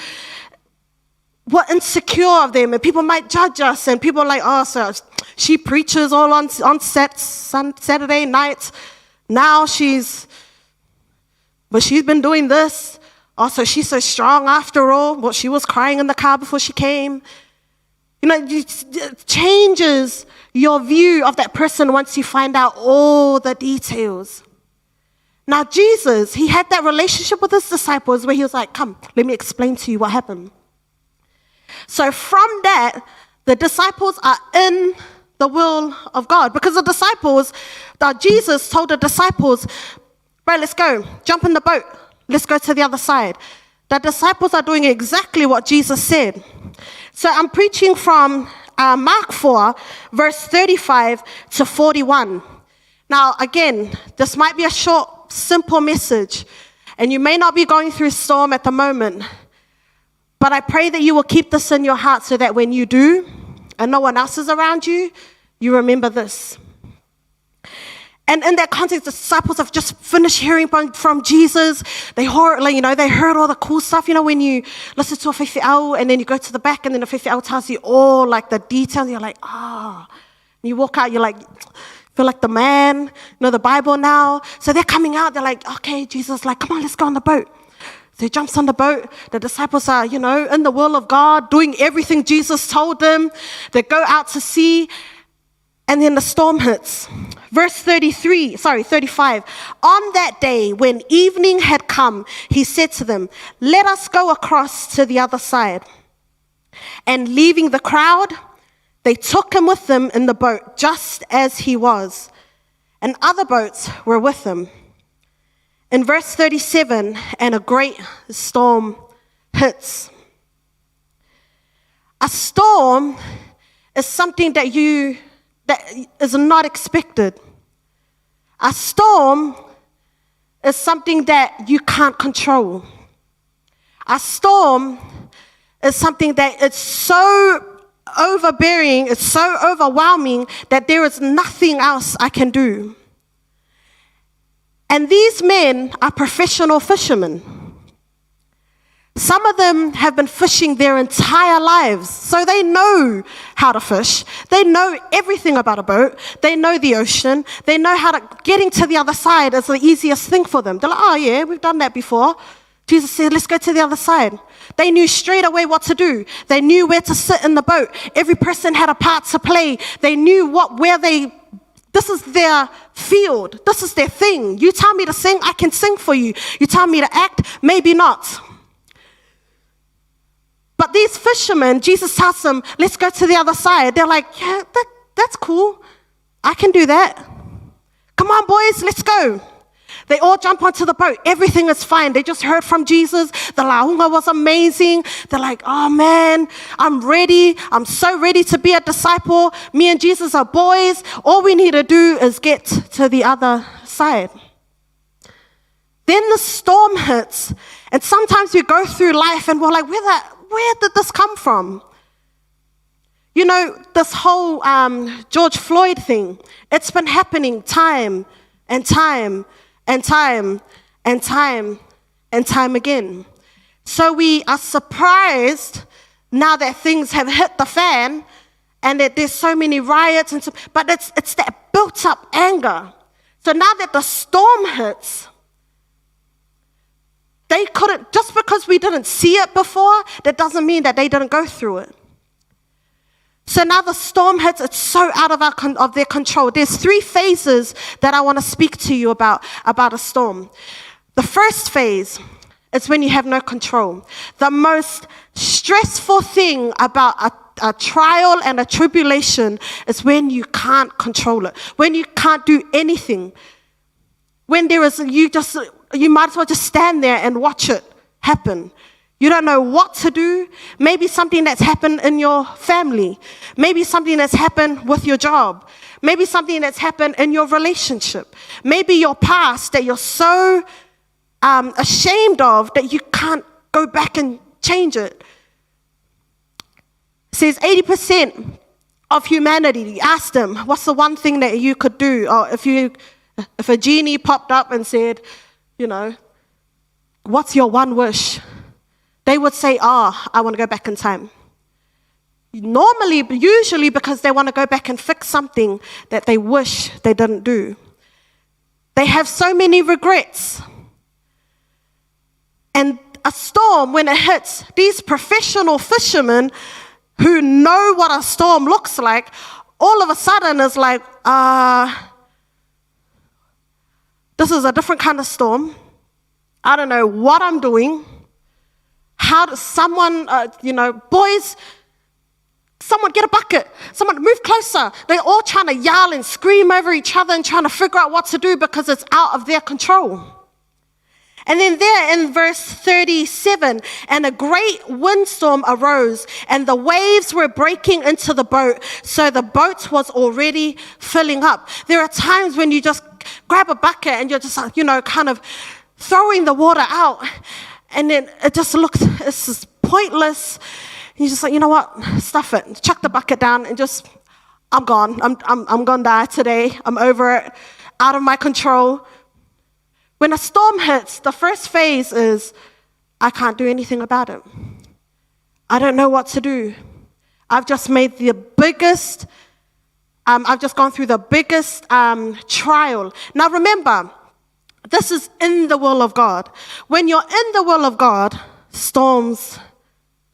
we're insecure of them, and people might judge us, and people are like, oh, so she preaches all on Saturday nights. Now she's been doing this. Also, she's so strong after all. Well, she was crying in the car before she came. You know, it changes your view of that person once you find out all the details. Now, Jesus, he had that relationship with his disciples where he was like, come, let me explain to you what happened. So from that, the disciples are in the will of God. Because Jesus told the disciples, bro, let's go, jump in the boat. Let's go to the other side. The disciples are doing exactly what Jesus said. So I'm preaching from Mark 4, verse 35 to 41. Now, again, this might be a short, simple message, and you may not be going through a storm at the moment, but I pray that you will keep this in your heart so that when you do, and no one else is around you, you remember this. And in that context, the disciples have just finished hearing from Jesus. They heard all the cool stuff. You know, when you listen to a whiwhiao and then you go to the back and then the whiwhiao tells you all like the details. You're like, And you walk out, you're like, feel like the man, you know, the Bible now. So they're coming out. They're like, okay, Jesus, like, come on, let's go on the boat. So he jumps on the boat. The disciples are, you know, in the will of God, doing everything Jesus told them. They go out to sea. And then the storm hits. Verse 35. On that day, when evening had come, he said to them, let us go across to the other side. And leaving the crowd, they took him with them in the boat, just as he was. And other boats were with him. In verse 37, and a great storm hits. A storm is something that is not expected. A storm is something that you can't control. A storm is something that it's so overbearing, it's so overwhelming that there is nothing else I can do. And these men are professional fishermen. Some of them have been fishing their entire lives, so they know how to fish. They know everything about a boat. They know the ocean. They know how to, getting to the other side is the easiest thing for them. They're like, oh yeah, we've done that before. Jesus said, let's go to the other side. They knew straight away what to do. They knew where to sit in the boat. Every person had a part to play. They knew this is their field. This is their thing. You tell me to sing, I can sing for you. You tell me to act, maybe not. But these fishermen, Jesus tells them, let's go to the other side. They're like, yeah, that's cool. I can do that. Come on, boys, let's go. They all jump onto the boat. Everything is fine. They just heard from Jesus. The launga was amazing. They're like, oh man, I'm ready. I'm so ready to be a disciple. Me and Jesus are boys. All we need to do is get to the other side. Then the storm hits. And sometimes we go through life and we're like, where did this come from? You know, this whole George Floyd thing, it's been happening time and time and time and time and time again. So we are surprised now that things have hit the fan and that there's so many riots, but it's that built up anger. So now that the storm hits, they couldn't, just because we didn't see it before, that doesn't mean that they didn't go through it. So now the storm hits, it's so out of their control. There's 3 phases that I want to speak to you about a storm. The first phase is when you have no control. The most stressful thing about a trial and a tribulation is when you can't control it, when you can't do anything. When you might as well just stand there and watch it happen. You don't know what to do. Maybe something that's happened in your family. Maybe something that's happened with your job. Maybe something that's happened in your relationship. Maybe your past that you're so ashamed of that you can't go back and change it. It says 80% of humanity, asked them, what's the one thing that you could do? Or if a genie popped up and said, you know, what's your one wish? They would say, I want to go back in time. Usually because they want to go back and fix something that they wish they didn't do. They have so many regrets. And a storm, when it hits, these professional fishermen who know what a storm looks like, all of a sudden is like, this is a different kind of storm. I don't know what I'm doing. How does someone, boys, someone get a bucket. Someone move closer. They're all trying to yell and scream over each other and trying to figure out what to do because it's out of their control. And then there in verse 37, and a great windstorm arose, and the waves were breaking into the boat, so the boat was already filling up. There are times when you just grab a bucket and you're just, kind of throwing the water out, and then it just looks, it's just pointless. And you're just like, you know what, stuff it, chuck the bucket down and just, I'm gone. I'm gonna die today. I'm over it, out of my control. When a storm hits, the first phase is, I can't do anything about it. I don't know what to do. I've just made the biggest, I've just gone through the biggest trial. Now remember, this is in the will of God. When you're in the will of God, storms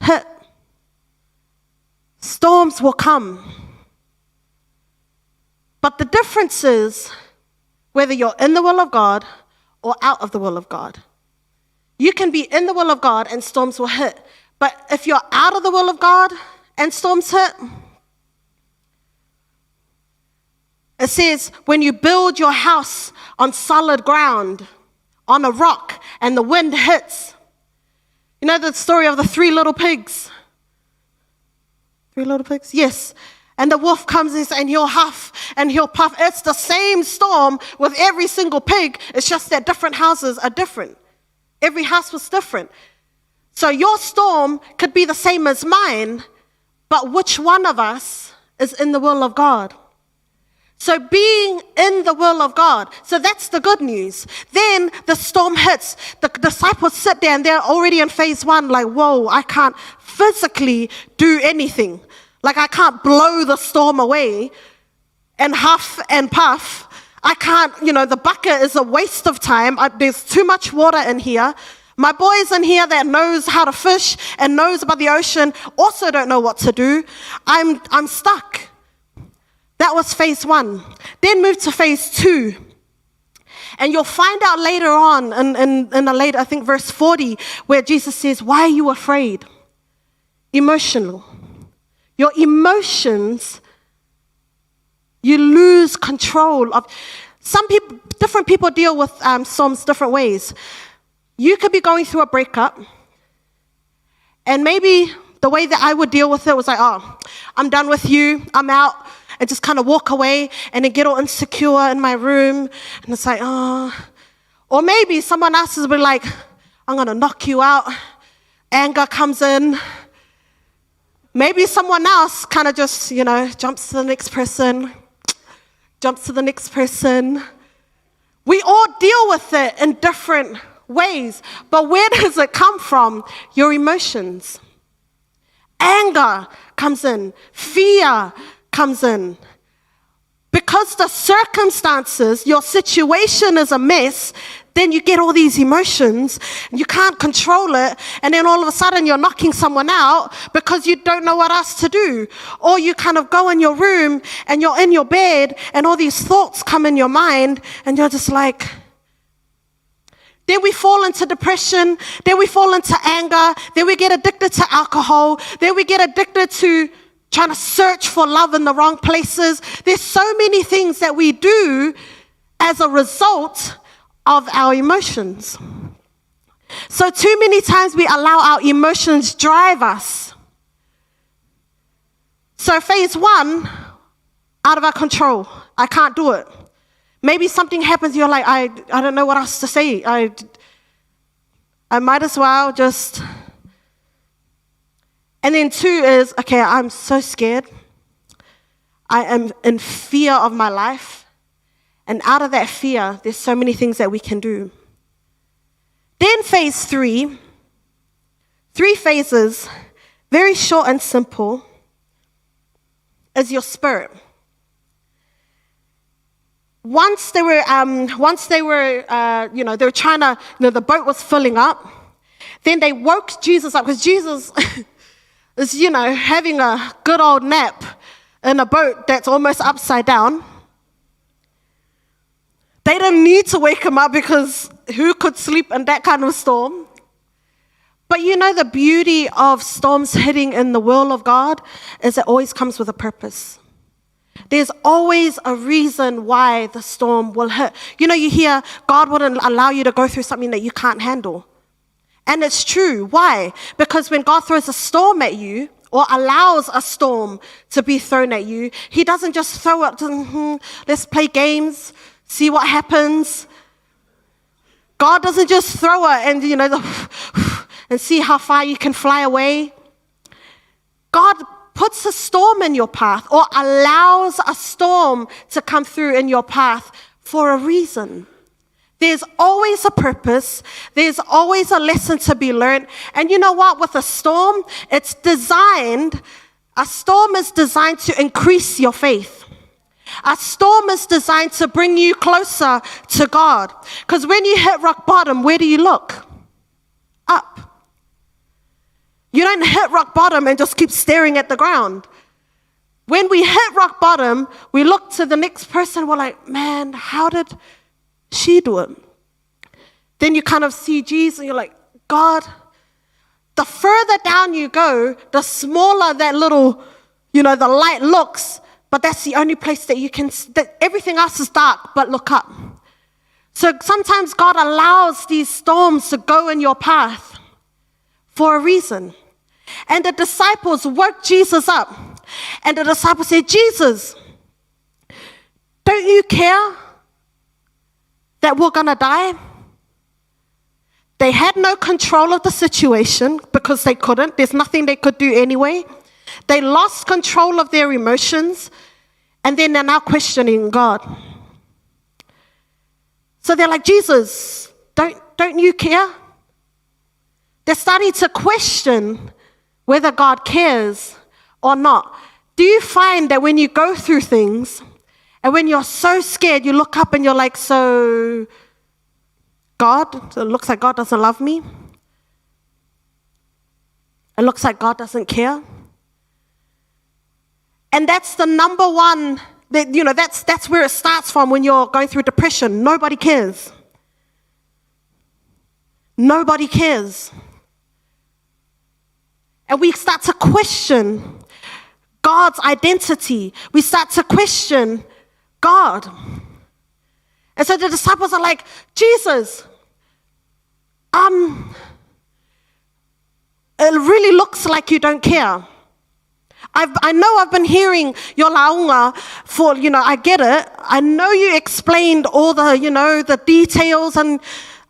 hit. Storms will come. But the difference is whether you're in the will of God or out of the will of God. You can be in the will of God and storms will hit. But if you're out of the will of God and storms hit, it says, when you build your house on solid ground, on a rock, and the wind hits. You know the story of the 3 little pigs? 3 little pigs? Yes. And the wolf comes in and he'll huff and he'll puff. It's the same storm with every single pig. It's just that different houses are different. Every house was different. So your storm could be the same as mine, but which one of us is in the will of God? So being in the will of God, so that's the good news. Then the storm hits. The disciples sit there and they're already in phase 1, like, whoa, I can't physically do anything. Like I can't blow the storm away and huff and puff. I can't, the bucket is a waste of time. There's too much water in here. My boys in here that knows how to fish and knows about the ocean also don't know what to do. I'm stuck. That was phase 1. Then move to phase 2. And you'll find out later on in a later, I think verse 40, where Jesus says, why are you afraid? Emotional. Your emotions, you lose control of. Some people, different people deal with storms different ways. You could be going through a breakup, and maybe the way that I would deal with it was like, oh, I'm done with you, I'm out, and just kind of walk away and then get all insecure in my room, and it's like, oh. Or maybe someone else will be like, I'm going to knock you out. Anger comes in. Maybe someone else kind of just, jumps to the next person, jumps to the next person. We all deal with it in different ways, but where does it come from? Your emotions. Anger comes in. Fear comes in. Because the circumstances, your situation is a mess, then you get all these emotions, and you can't control it, and then all of a sudden you're knocking someone out because you don't know what else to do. Or you kind of go in your room, and you're in your bed, and all these thoughts come in your mind, and you're just like. Then we fall into depression, then we fall into anger, then we get addicted to alcohol, then we get addicted to trying to search for love in the wrong places. There's so many things that we do as a result of our emotions. So too many times we allow our emotions drive us. So phase 1, out of our control. I can't do it. Maybe something happens, you're like, I don't know what else to say. I might as well just. And then 2 is, okay, I'm so scared. I am in fear of my life. And out of that fear, there's so many things that we can do. Then phase 3 phases, very short and simple, is your spirit. Once they were trying to, the boat was filling up. Then they woke Jesus up because Jesus is, having a good old nap in a boat that's almost upside down. They didn't need to wake him up because who could sleep in that kind of storm? But the beauty of storms hitting in the will of God is it always comes with a purpose. There's always a reason why the storm will hit. You hear God wouldn't allow you to go through something that you can't handle. And it's true. Why? Because when God throws a storm at you or allows a storm to be thrown at you, he doesn't just throw it, let's play games, see what happens. God doesn't just throw it and, and see how far you can fly away. God puts a storm in your path or allows a storm to come through in your path for a reason. There's always a purpose. There's always a lesson to be learned. And you know what? With a storm, a storm is designed to increase your faith. A storm is designed to bring you closer to God. Because when you hit rock bottom, where do you look? Up. You don't hit rock bottom and just keep staring at the ground. When we hit rock bottom, we look to the next person, we're like, man, how did she do it? Then you kind of see Jesus and you're like, God, the further down you go, the smaller that little, the light looks, but that's the only place that you can, that everything else is dark, but look up. So sometimes God allows these storms to go in your path for a reason. And the disciples woke Jesus up. And the disciples said, Jesus, don't you care that we're going to die? They had no control of the situation because they couldn't. There's nothing they could do anyway. They lost control of their emotions. And then they're now questioning God. So they're like, Jesus, don't you care? They're starting to question whether God cares or not. Do you find that when you go through things and when you're so scared, you look up and you're like, so God, so it looks like God doesn't love me? It looks like God doesn't care? And that's the number one, that's where it starts from when you're going through depression. Nobody cares. Nobody cares. And we start to question God's identity. We start to question God. And so the disciples are like, Jesus, it really looks like you don't care. I know I've been hearing your launga for, I get it. I know you explained all the, the details, and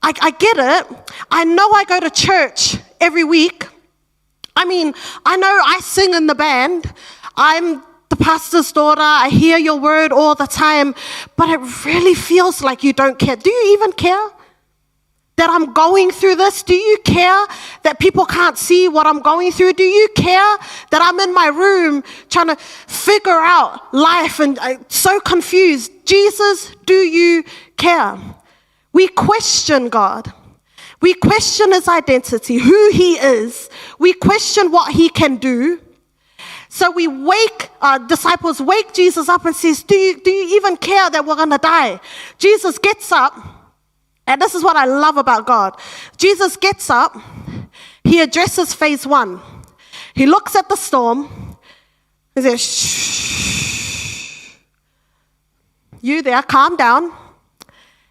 I get it. I know I go to church every week. I mean, I know I sing in the band. I'm the pastor's daughter. I hear your word all the time. But it really feels like you don't care. Do you even care that I'm going through this? Do you care that people can't see what I'm going through? Do you care that I'm in my room trying to figure out life and I'm so confused? Jesus, do you care? We question God. We question his identity, who he is. We question what he can do. So disciples wake Jesus up and says, do you even care that we're going to die? Jesus gets up, and this is what I love about God. Jesus gets up, he addresses phase one. He looks at the storm, he says, shh, you there, calm down.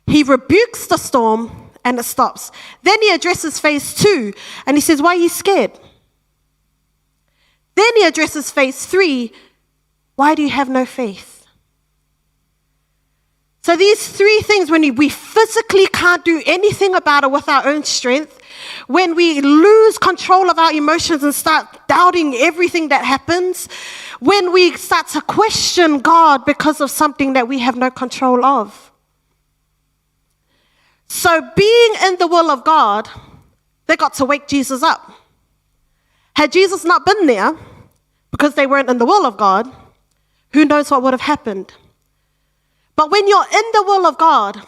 He rebukes the storm, and it stops. Then he addresses phase two, and he says, why are you scared? Then he addresses phase three, why do you have no faith? So these three things, when we physically can't do anything about it with our own strength, when we lose control of our emotions and start doubting everything that happens, when we start to question God because of something that we have no control of. So being in the will of God, they got to wake Jesus up. Had Jesus not been there, because they weren't in the will of God, who knows what would have happened. But when you're in the will of God,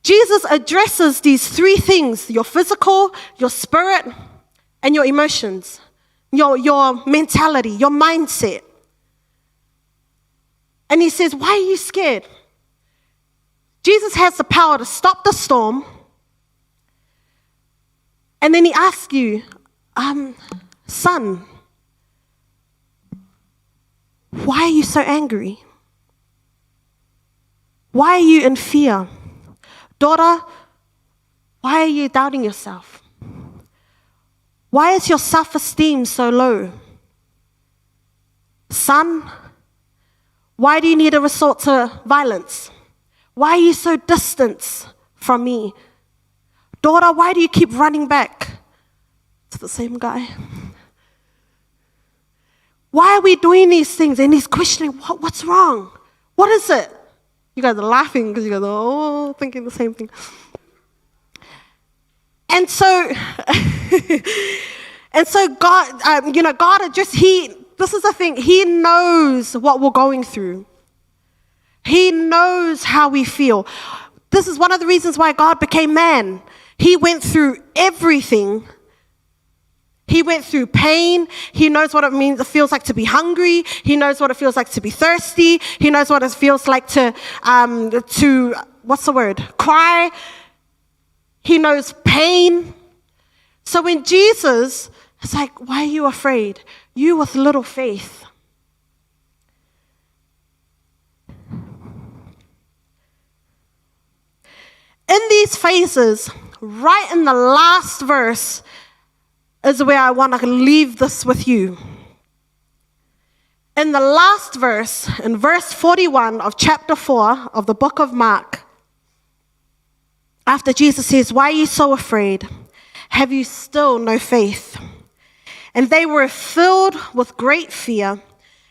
Jesus addresses these three things: your physical, your spirit, and your emotions, your mentality, your mindset. And he says, why are you scared? Jesus has the power to stop the storm. And then he asks you, son, why are you so angry? Why are you in fear? Daughter, why are you doubting yourself? Why is your self-esteem so low? Son, why do you need to resort to violence? Why are you so distant from me? Daughter, why do you keep running back to the same guy? Why are we doing these things? And he's questioning, what's wrong? What is it? You guys are laughing because you guys are thinking the same thing. And so, God, God this is the thing, he knows what we're going through. He knows how we feel. This is one of the reasons why God became man. He went through everything. He went through pain. He knows what it feels like to be hungry. He knows what it feels like to be thirsty. He knows what it feels like to what's the word? Cry. He knows pain. So when Jesus is like, why are you afraid? You with little faith. In these phases, right in the last verse, is where I want to leave this with you. In the last verse, in verse 41 of chapter 4 of the book of Mark, after Jesus says, why are you so afraid? Have you still no faith? And they were filled with great fear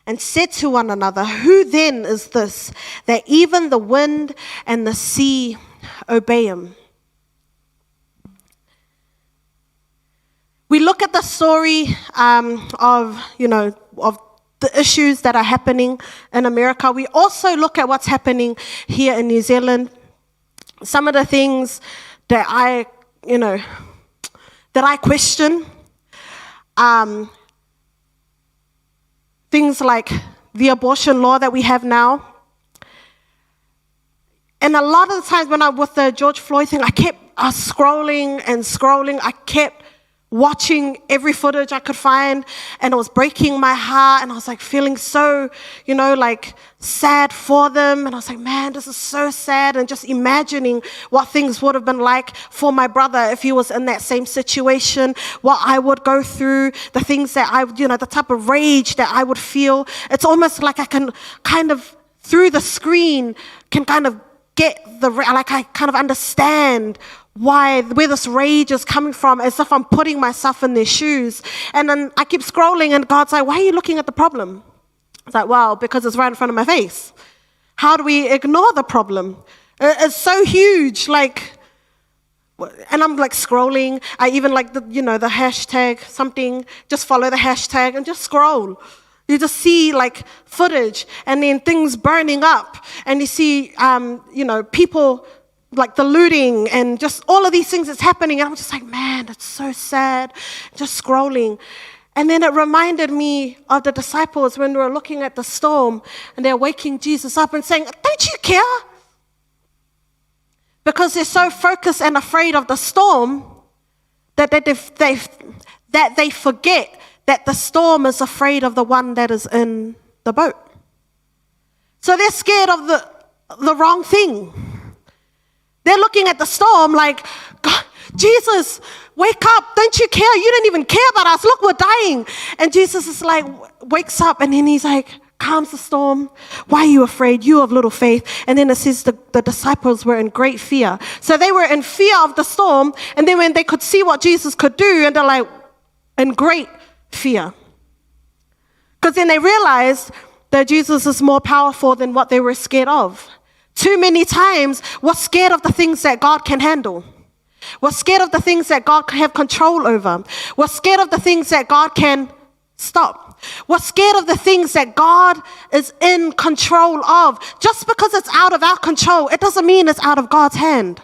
and said to one another, who then is this, that even the wind and the sea obey him? We look at the story of the issues that are happening in America. We also look at what's happening here in New Zealand. Some of the things that I question, things like the abortion law that we have now. And a lot of the times when I'm with the George Floyd thing, I kept scrolling and scrolling. I kept watching every footage I could find, and it was breaking my heart, and I was like feeling so, sad for them, and I was like, man, this is so sad, and just imagining what things would have been like for my brother if he was in that same situation, what I would go through, the things that the type of rage that I would feel. It's almost like I can kind of, through the screen, can kind of get I kind of understand where this rage is coming from, as if I'm putting myself in their shoes. And then I keep scrolling, and God's like, why are you looking at the problem? It's like, well, because it's right in front of my face. How do we ignore the problem? It's so huge, and I'm scrolling. I even the hashtag something, just follow the hashtag and just scroll. You just see footage, and then things burning up, and you see, people the looting and just all of these things that's happening. And I'm just like, man, that's so sad. Just scrolling. And then it reminded me of the disciples when we were looking at the storm, and they're waking Jesus up and saying, don't you care? Because they're so focused and afraid of the storm that they forget that the storm is afraid of the one that is in the boat. So they're scared of the wrong thing. They're looking at the storm like, God, Jesus, wake up. Don't you care? You didn't even care about us. Look, we're dying. And Jesus is wakes up, and then he's calms the storm. Why are you afraid? You have little faith. And then it says the disciples were in great fear. So they were in fear of the storm, and then when they could see what Jesus could do, and they're in great fear. Because then they realized that Jesus is more powerful than what they were scared of. Too many times, we're scared of the things that God can handle. We're scared of the things that God can have control over. We're scared of the things that God can stop. We're scared of the things that God is in control of. Just because it's out of our control, it doesn't mean it's out of God's hand.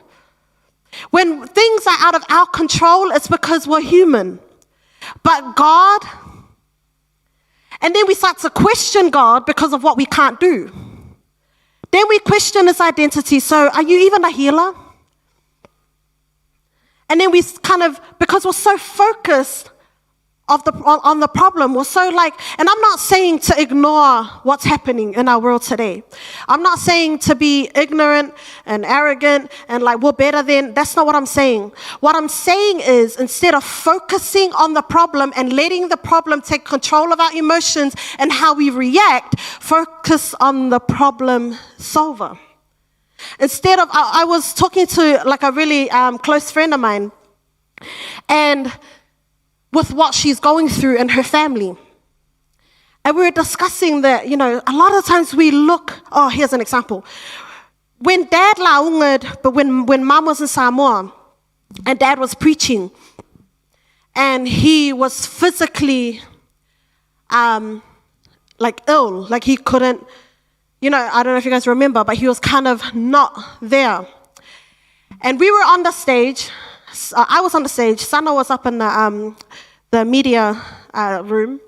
When things are out of our control, it's because we're human. But God, and then we start to question God because of what we can't do. Then we question his identity. So are you even a healer? And then we because we're so focused on the problem, we're so and I'm not saying to ignore what's happening in our world today. I'm not saying to be ignorant and arrogant and we're better than. That's not what I'm saying. What I'm saying is, instead of focusing on the problem and letting the problem take control of our emotions and how we react, focus on the problem solver. Instead of, I was talking to a really close friend of mine, and with what she's going through in her family. And we were discussing that, a lot of times we look, here's an example. When Dad launged, but when Mom was in Samoa, and Dad was preaching, and he was physically, ill, he couldn't, I don't know if you guys remember, but he was kind of not there. And we were on the stage. I was on the stage. Sana was up in the the media room.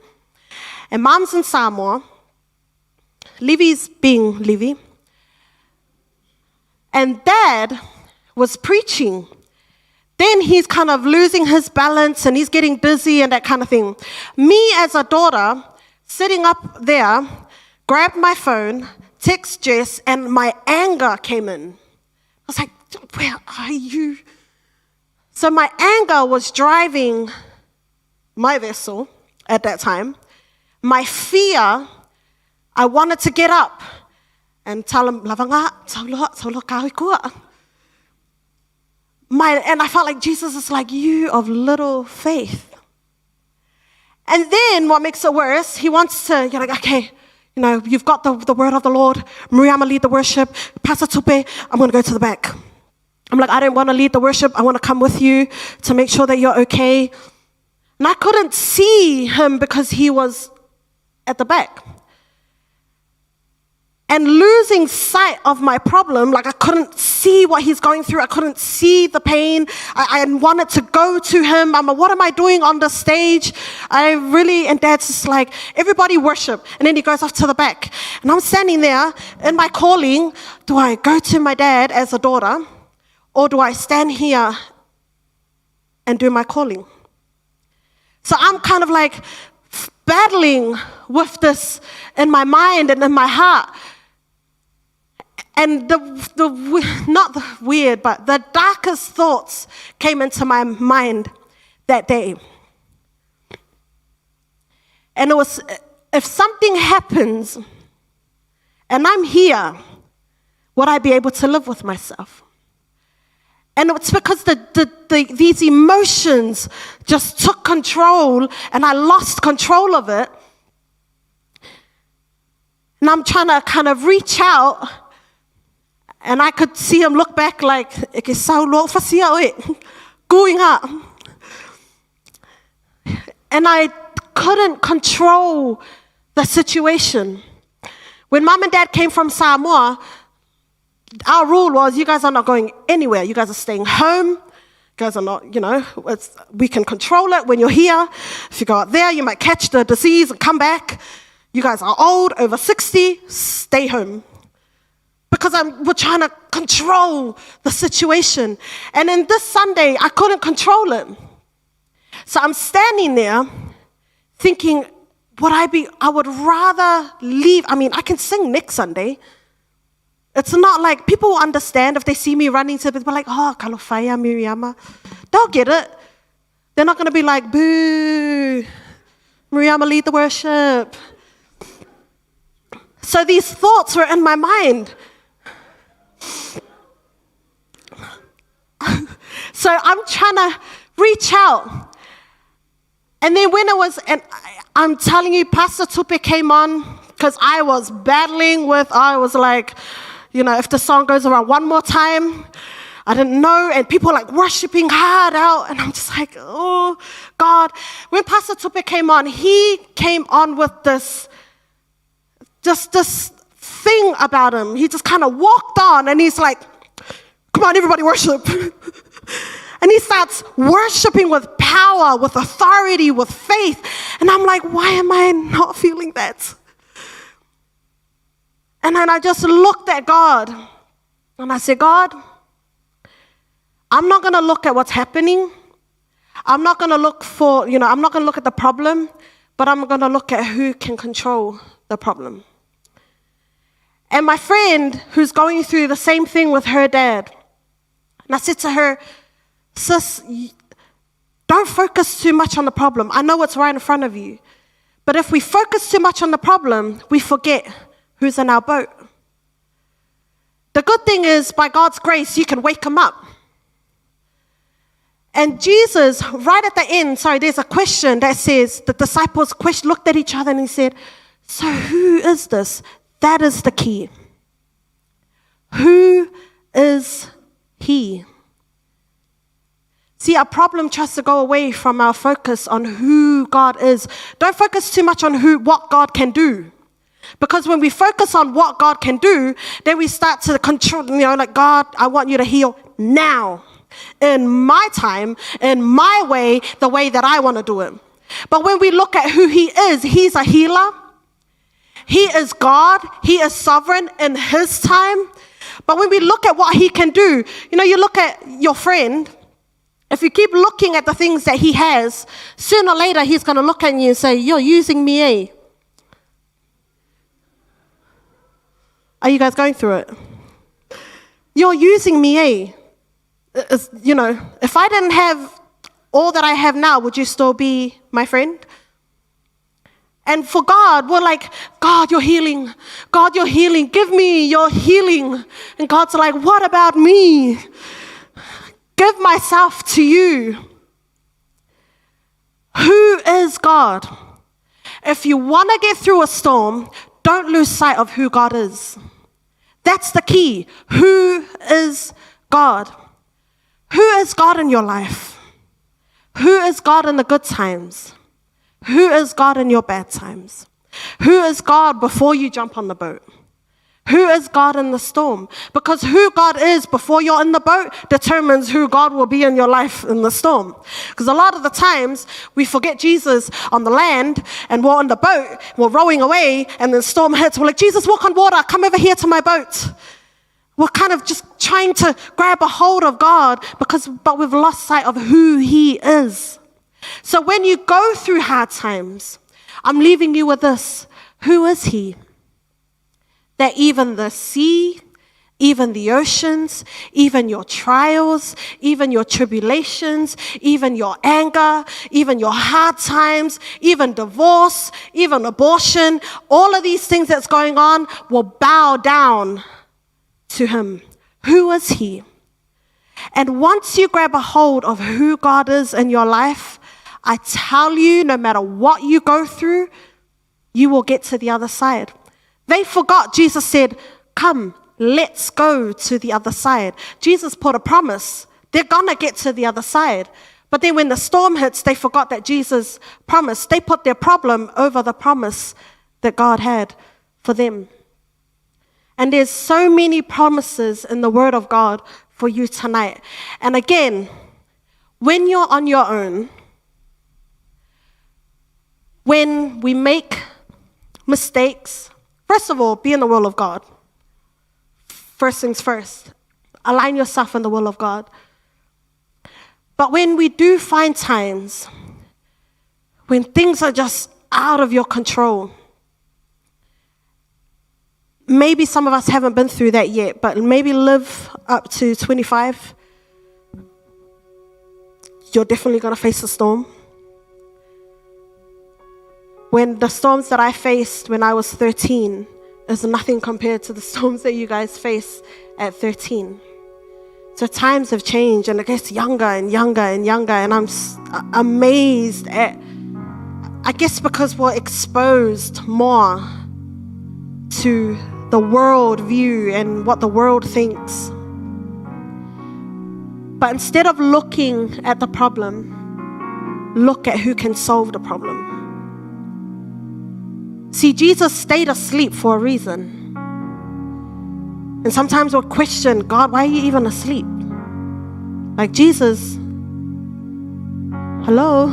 And Mom's in Samoa. Livy's being Livy. And Dad was preaching. Then he's kind of losing his balance and he's getting dizzy and that kind of thing. Me as a daughter, sitting up there, grabbed my phone, text Jess, and my anger came in. I was like, where are you? So my anger was driving my vessel at that time. My fear, I wanted to get up and tell him, and I felt like Jesus is like, you of little faith. And then what makes it worse, he wants to, you're like, okay, you've got the word of the Lord. Miriama, lead the worship. Pastor Tupe, I'm going to go to the back. I'm like, I don't want to lead the worship. I want to come with you to make sure that you're okay. And I couldn't see him because he was at the back. And losing sight of my problem, like I couldn't see what he's going through. I couldn't see the pain. I wanted to go to him. I'm like, what am I doing on the stage? And Dad's just like, everybody worship. And then he goes off to the back. And I'm standing there in my calling. Do I go to my dad as a daughter? Or do I stand here and do my calling? So I'm kind of like battling with this in my mind and in my heart. And not the weird, but the darkest thoughts came into my mind that day. And it was, if something happens and I'm here, would I be able to live with myself? And it's because these emotions just took control and I lost control of it. And I'm trying to kind of reach out. And I could see him look back like, ek is so low for going up. And I couldn't control the situation. When Mom and Dad came from Samoa, our rule was, you guys are not going anywhere. You guys are staying home. You guys are not, we can control it when you're here. If you go out there, you might catch the disease and come back. You guys are old, over 60, stay home. Because we're trying to control the situation. And then this Sunday, I couldn't control it. So I'm standing there thinking, I would rather leave. I mean, I can sing next Sunday. It's not like people will understand if they see me running to people like, oh, kalofaya, Miriama. They'll get it. They're not going to be like, boo, Miriama, lead the worship. So these thoughts were in my mind. So I'm trying to reach out. And then when and I'm telling you, Pastor Tupe came on because I was battling I was like, if the song goes around one more time, I didn't know. And people like worshiping hard out. And I'm just like, oh, God. When Pastor Tupe came on, he came on with this thing about him. He just kind of walked on and he's like, come on, everybody worship. And he starts worshiping with power, with authority, with faith. And I'm like, why am I not feeling that? And then I just looked at God and I said, God, I'm not going to look at what's happening. I'm not going to look I'm not going to look at the problem, but I'm going to look at who can control the problem. And my friend who's going through the same thing with her dad, and I said to her, sis, don't focus too much on the problem. I know it's right in front of you. But if we focus too much on the problem, we forget who's in our boat. The good thing is, by God's grace, you can wake him up. And Jesus, right at the end, there's a question that says, the disciples looked at each other and he said, so who is this? That is the key. Who is he? See, our problem tries to go away from our focus on who God is. Don't focus too much on what God can do. Because when we focus on what God can do, then we start to control, like, God, I want you to heal now, in my time, in my way, the way that I want to do it. But when we look at who he is, he's a healer. He is God. He is sovereign in his time. But when we look at what he can do, you look at your friend. If you keep looking at the things that he has, sooner or later he's going to look at you and say, you're using me, eh? Are you guys going through it? You're using me, eh? If I didn't have all that I have now, would you still be my friend? And for God, we're like, God, you're healing. God, you're healing. Give me your healing. And God's like, what about me? Give myself to you. Who is God? If you want to get through a storm, don't lose sight of who God is. That's the key. Who is God? Who is God in your life? Who is God in the good times? Who is God in your bad times? Who is God before you jump on the boat? Who is God in the storm? Because who God is before you're in the boat determines who God will be in your life in the storm. Because a lot of the times we forget Jesus on the land and we're on the boat, we're rowing away, and the storm hits. We're like, Jesus, walk on water, come over here to my boat. We're kind of just trying to grab a hold of God but we've lost sight of who he is. So when you go through hard times, I'm leaving you with this. Who is he? That even the sea, even the oceans, even your trials, even your tribulations, even your anger, even your hard times, even divorce, even abortion, all of these things that's going on will bow down to him. Who is he? And once you grab a hold of who God is in your life, I tell you, no matter what you go through, you will get to the other side. They forgot. Jesus said, come, let's go to the other side. Jesus put a promise. They're going to get to the other side. But then when the storm hits, they forgot that Jesus promised. They put their problem over the promise that God had for them. And there's so many promises in the Word of God for you tonight. And again, when you're on your own, when we make mistakes, first of all, be in the will of God. First things first. Align yourself in the will of God. But when we do find times when things are just out of your control, maybe some of us haven't been through that yet, but maybe live up to 25, you're definitely going to face a storm. When the storms that I faced when I was 13 is nothing compared to the storms that you guys face at 13. So times have changed, and it gets younger and younger and younger, and I'm amazed at, I guess because we're exposed more to the world view and what the world thinks. But instead of looking at the problem, look at who can solve the problem. See, Jesus stayed asleep for a reason. And sometimes we'll question, God, why are you even asleep? Like, Jesus, hello?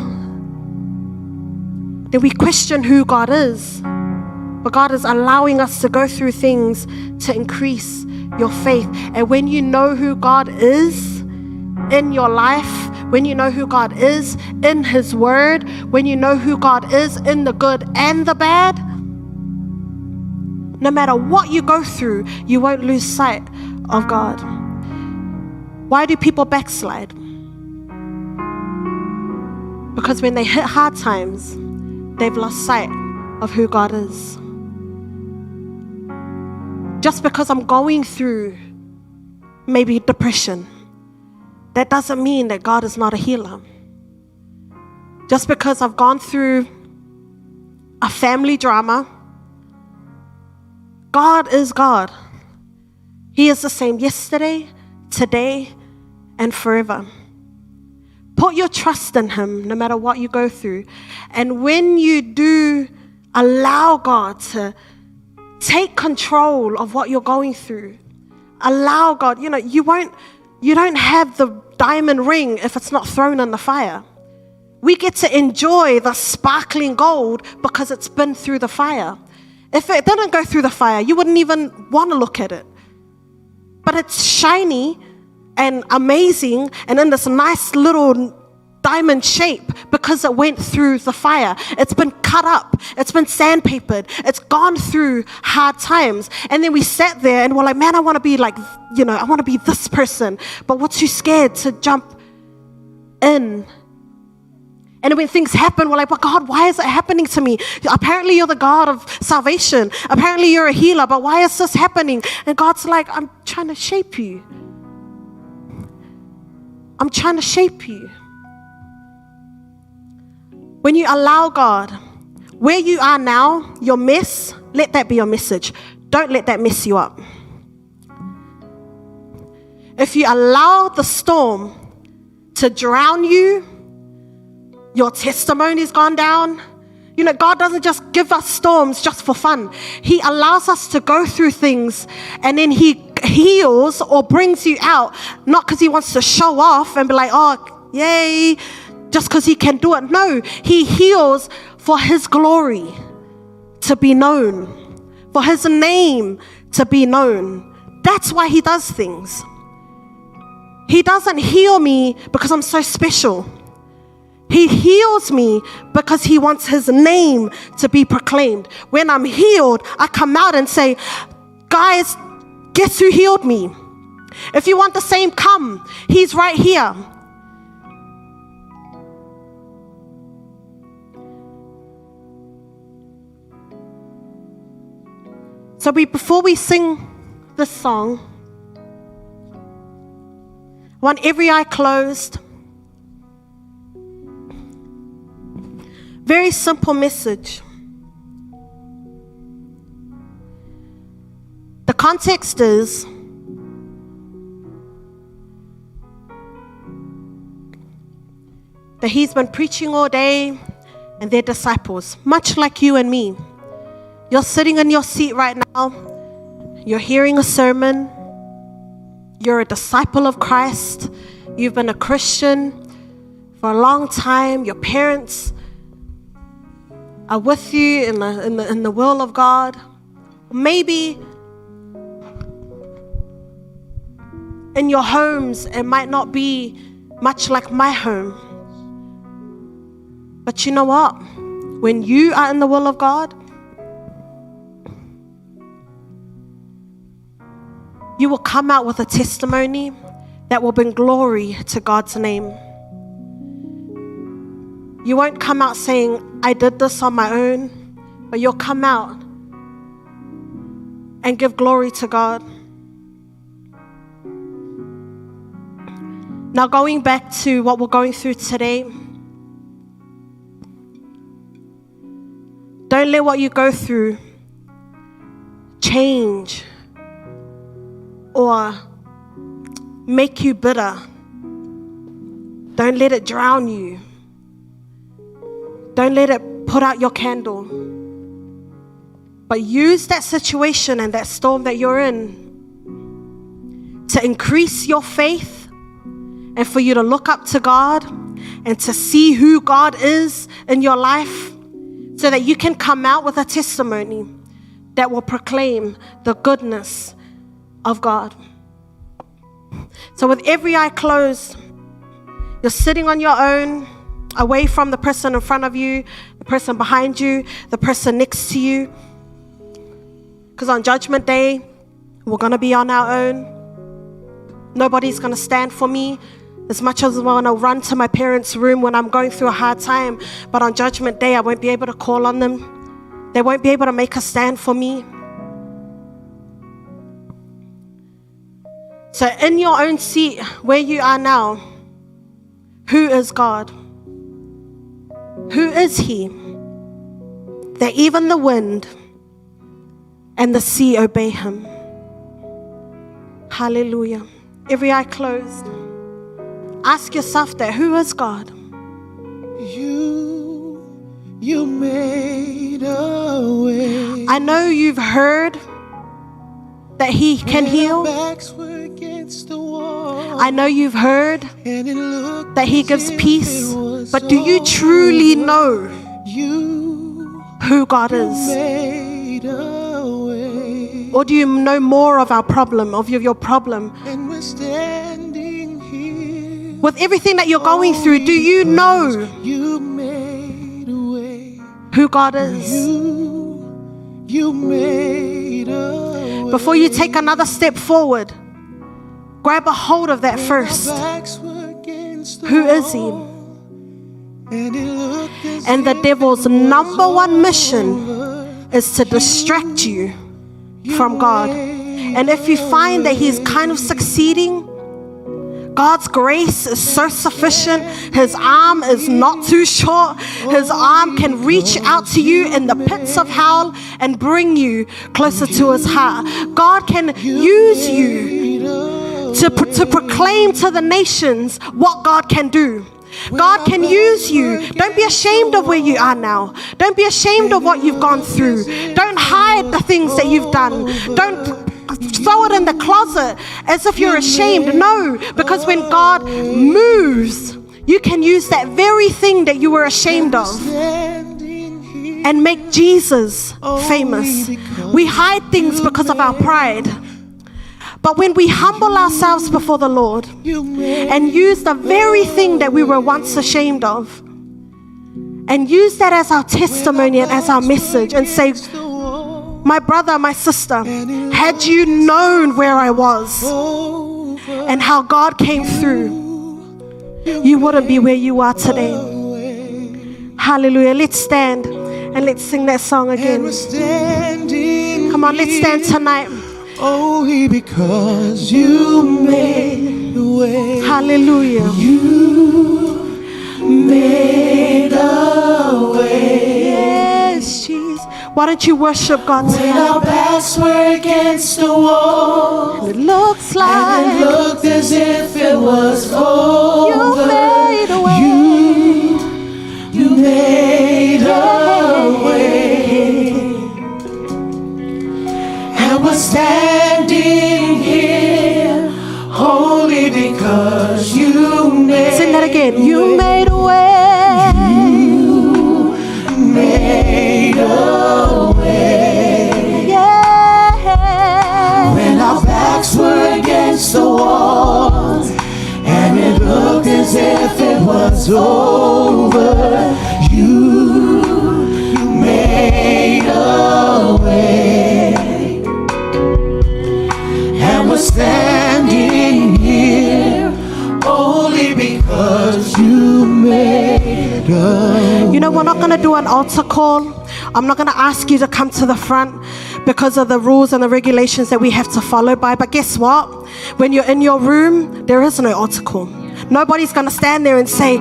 Then we question who God is. But God is allowing us to go through things to increase your faith. And when you know who God is in your life, when you know who God is in his word, when you know who God is in the good and the bad, no matter what you go through, you won't lose sight of God. Why do people backslide? Because when they hit hard times, they've lost sight of who God is. Just because I'm going through maybe depression, that doesn't mean that God is not a healer. Just because I've gone through a family drama, God is God. He is the same yesterday, today, and forever. Put your trust in him no matter what you go through. And when you do allow God to take control of what you're going through, allow God, you don't have the diamond ring if it's not thrown in the fire. we get to enjoy the sparkling gold because it's been through the fire. If it didn't go through the fire, you wouldn't even want to look at it. But it's shiny and amazing and in this nice little diamond shape because it went through the fire. It's been cut up. It's been sandpapered. It's gone through hard times. And then we sat there and we're like, man, I want to be like, I want to be this person. But we're too scared to jump in. And when things happen, we're like, but God, why is it happening to me? Apparently you're the God of salvation. Apparently you're a healer, but why is this happening? And God's like, I'm trying to shape you. I'm trying to shape you. When you allow God, where you are now, your mess, let that be your message. Don't let that mess you up. If you allow the storm to drown you, your testimony's gone down. God doesn't just give us storms just for fun. He allows us to go through things and then He heals or brings you out, not because He wants to show off and be like, oh, yay, just because He can do it. No, He heals for His glory to be known, for His name to be known. That's why He does things. He doesn't heal me because I'm so special. He heals me because He wants His name to be proclaimed. When I'm healed, I come out and say, guys, guess who healed me? If you want the same, come. He's right here. So before we sing this song, I want every eye closed. Very simple message. The context is that He's been preaching all day and they're disciples, much like you and me. You're sitting in your seat right now. You're hearing a sermon. You're a disciple of Christ. You've been a Christian for a long time. Your parents are with you in the will of God. Maybe in your homes, it might not be much like my home. But you know what? When you are in the will of God, you will come out with a testimony that will bring glory to God's name. You won't come out saying, I did this on my own, but you'll come out and give glory to God. Now, going back to what we're going through today, don't let what you go through change or make you bitter. Don't let it drown you. Don't let it put out your candle. But use that situation and that storm that you're in to increase your faith and for you to look up to God and to see who God is in your life so that you can come out with a testimony that will proclaim the goodness of God. So with every eye closed, you're sitting on your own, away from the person in front of you, the person behind you, the person next to you. Because on Judgment Day, we're going to be on our own. Nobody's going to stand for me. As much as I want to run to my parents' room when I'm going through a hard time, but on Judgment Day, I won't be able to call on them. They won't be able to make a stand for me. So in your own seat, where you are now, who is God? Who is He? That even the wind and the sea obey Him. Hallelujah. Every eye closed. Ask yourself that, who is God? You made a way. I know you've heard that He can heal. I I know you've heard that He gives peace. But do you truly know who God is? Or do you know more of our problem, of your problem? And we're standing here. With everything that you're going through, do you know You made a way. who God is? You made a way. Before you take another step forward, grab a hold of that first. Backs were against the Who is He? wall, and it looked as And the devil's number one mission is to distract you from God. And if you find that he's kind of succeeding, God's grace is so sufficient. His arm is not too short. His arm can reach out to you in the pits of hell and bring you closer to his heart. God can use you to proclaim to the nations what God can do. God can use you. Don't be ashamed of where you are now. Don't be ashamed of what you've gone through. Don't hide the things that you've done. Don't throw it in the closet as if you're ashamed. No, because when God moves, you can use that very thing that you were ashamed of and make Jesus famous. We hide things because of our pride. But when we humble ourselves before the Lord and use the very thing that we were once ashamed of and use that as our testimony and as our message and say, my brother, my sister, had you known where I was and how God came through, you wouldn't be where you are today. Hallelujah. Let's stand and let's sing that song again. Come on, let's stand tonight. Only because you made a way. Hallelujah. You made a way. Yes, Jesus. Why don't you worship God When tonight? our backs were against the wall, It looks like and it looked as if it was you over. made a way. You made a way. And we're standing here only because you made. Sing that again. You made a way. Made a way. Yeah. When our backs were against the wall, and it looked as if it was over, you made a way. And we're standing here only because you made a way. You know, we're not going to do an altar call. I'm not going to ask you to come to the front because of the rules and the regulations that we have to follow by. But guess what? When you're in your room, there is no altar call. Nobody's going to stand there and say,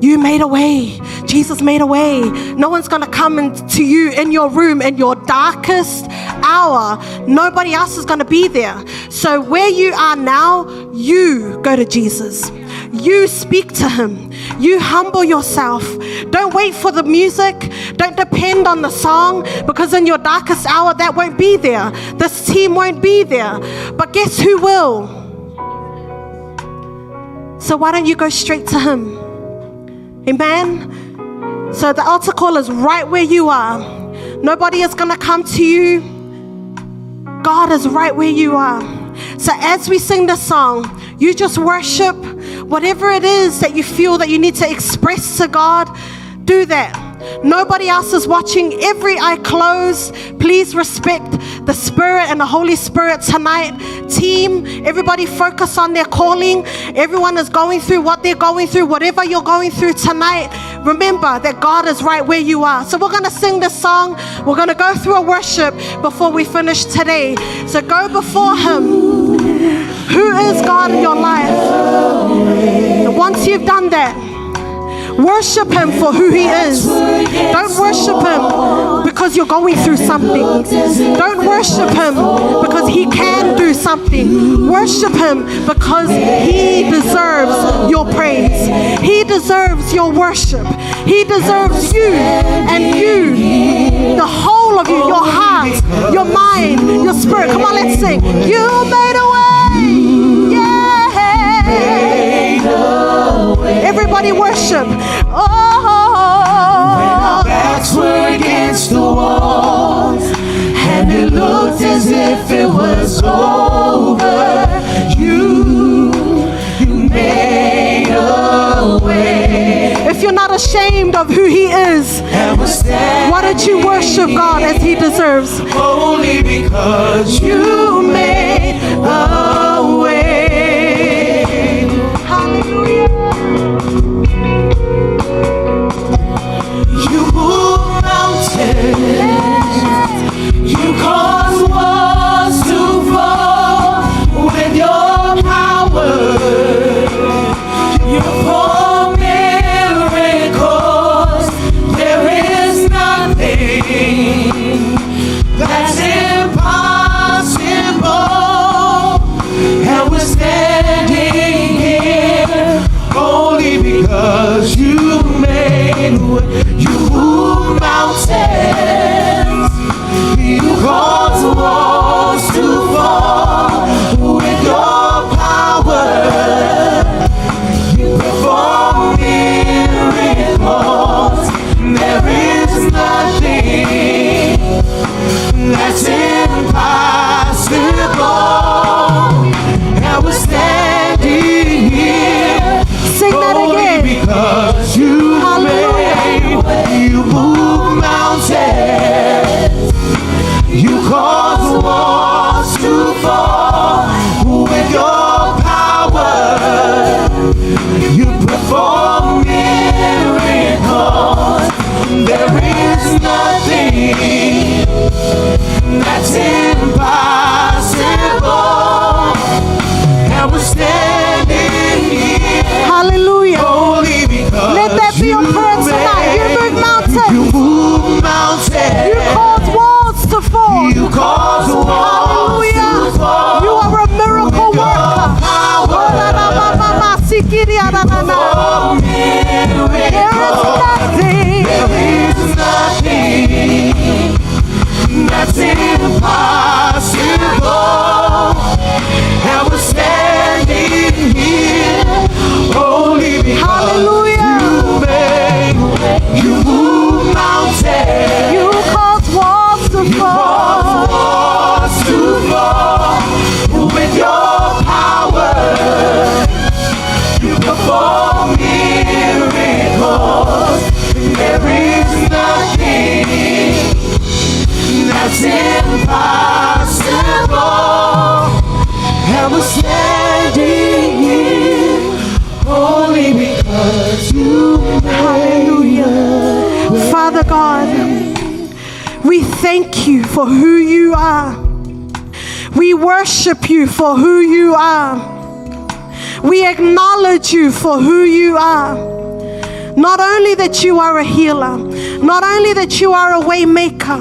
you made a way. Jesus made a way. No one's going to come to you in your room in your darkest hour. Nobody else is going to be there. So where you are now, you go to Jesus. You speak to him. You humble yourself. Don't wait for the music. Don't depend on the song, because in your darkest hour, that won't be there. This team won't be there. But guess who will? So why don't you go straight to him? Amen. So the altar call is right where you are. Nobody is going to come to you. God is right where you are. So as we sing the song, you just worship whatever it is that you feel that you need to express to God. Do that. Nobody else is watching. Every eye closed. Please respect the Spirit and the Holy Spirit tonight. Team, everybody focus on their calling. Everyone is going through what they're going through. Whatever you're going through tonight, remember that God is right where you are. So we're going to sing this song. We're going to go through a worship before we finish today. So go before him. Who is God in your life? And once you've done that, worship him for who he is. Don't worship him because you're going through something. Don't worship him because he can do something. Worship him because he deserves your praise. He deserves your worship. He deserves you and you, the whole of you, your heart, your mind, your spirit. Come on, let's sing. You made a way. Yeah. Everybody worship. was over, you made a way. If you're not ashamed of who he is, why don't you worship God as he deserves? Only because you made a way. Hallelujah. You move mountains. You cause walls to fall with your power. You perform miracles. There is nothing that's impossible. And we're standing here only because you made way. You move mountains. You cause walls to fall with your power. You perform miracles. There is nothing that's impossible. And we're standing here Sing that only again. because you made way. You move mountains. You cause walls to fall with your power. You perform miracles. There is nothing that's impossible. And we're standing here Hallelujah. only because Let that be your prayer tonight. You move mountains. You move mountains. You cause walls to fall. You cause walls Hallelujah. to fall. You are a miracle With your worker. power. Perform miracles. There is nothing that's impossible. And we're standing here only because Hallelujah. you made way. You move mountains. You cause walls to You fall. cause walls to fall with your power. You perform miracles. There is nothing that's impossible. And we're standing here only because you Hallelujah. Father God, we thank you for who you are. We worship you for who you are. We acknowledge you for who you are. Not only that you are a healer, not only that you are a way maker,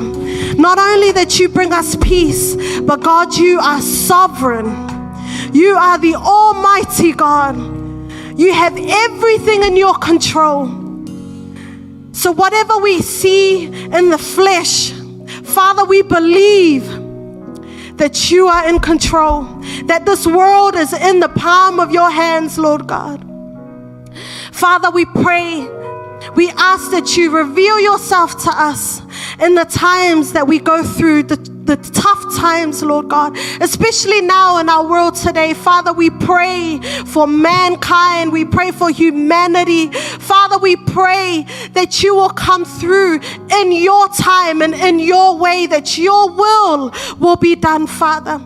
not only that you bring us peace, but God, you are sovereign. You are the Almighty God. You have everything in your control. So whatever we see in the flesh, Father, we believe that you are in control, that this world is in the palm of your hands, Lord God. Father, we pray, we ask that you reveal yourself to us in the times that we go through, the tough times, Lord God, especially now in our world today. Father, we pray for mankind. We pray for humanity. Father, we pray that you will come through in your time and in your way, that your will be done, Father.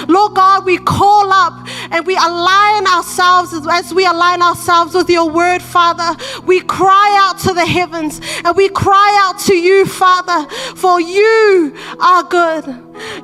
Lord God, we call up and we align ourselves, as we align ourselves with your word, Father. We cry out to the heavens and we cry out to you, Father, for you are good.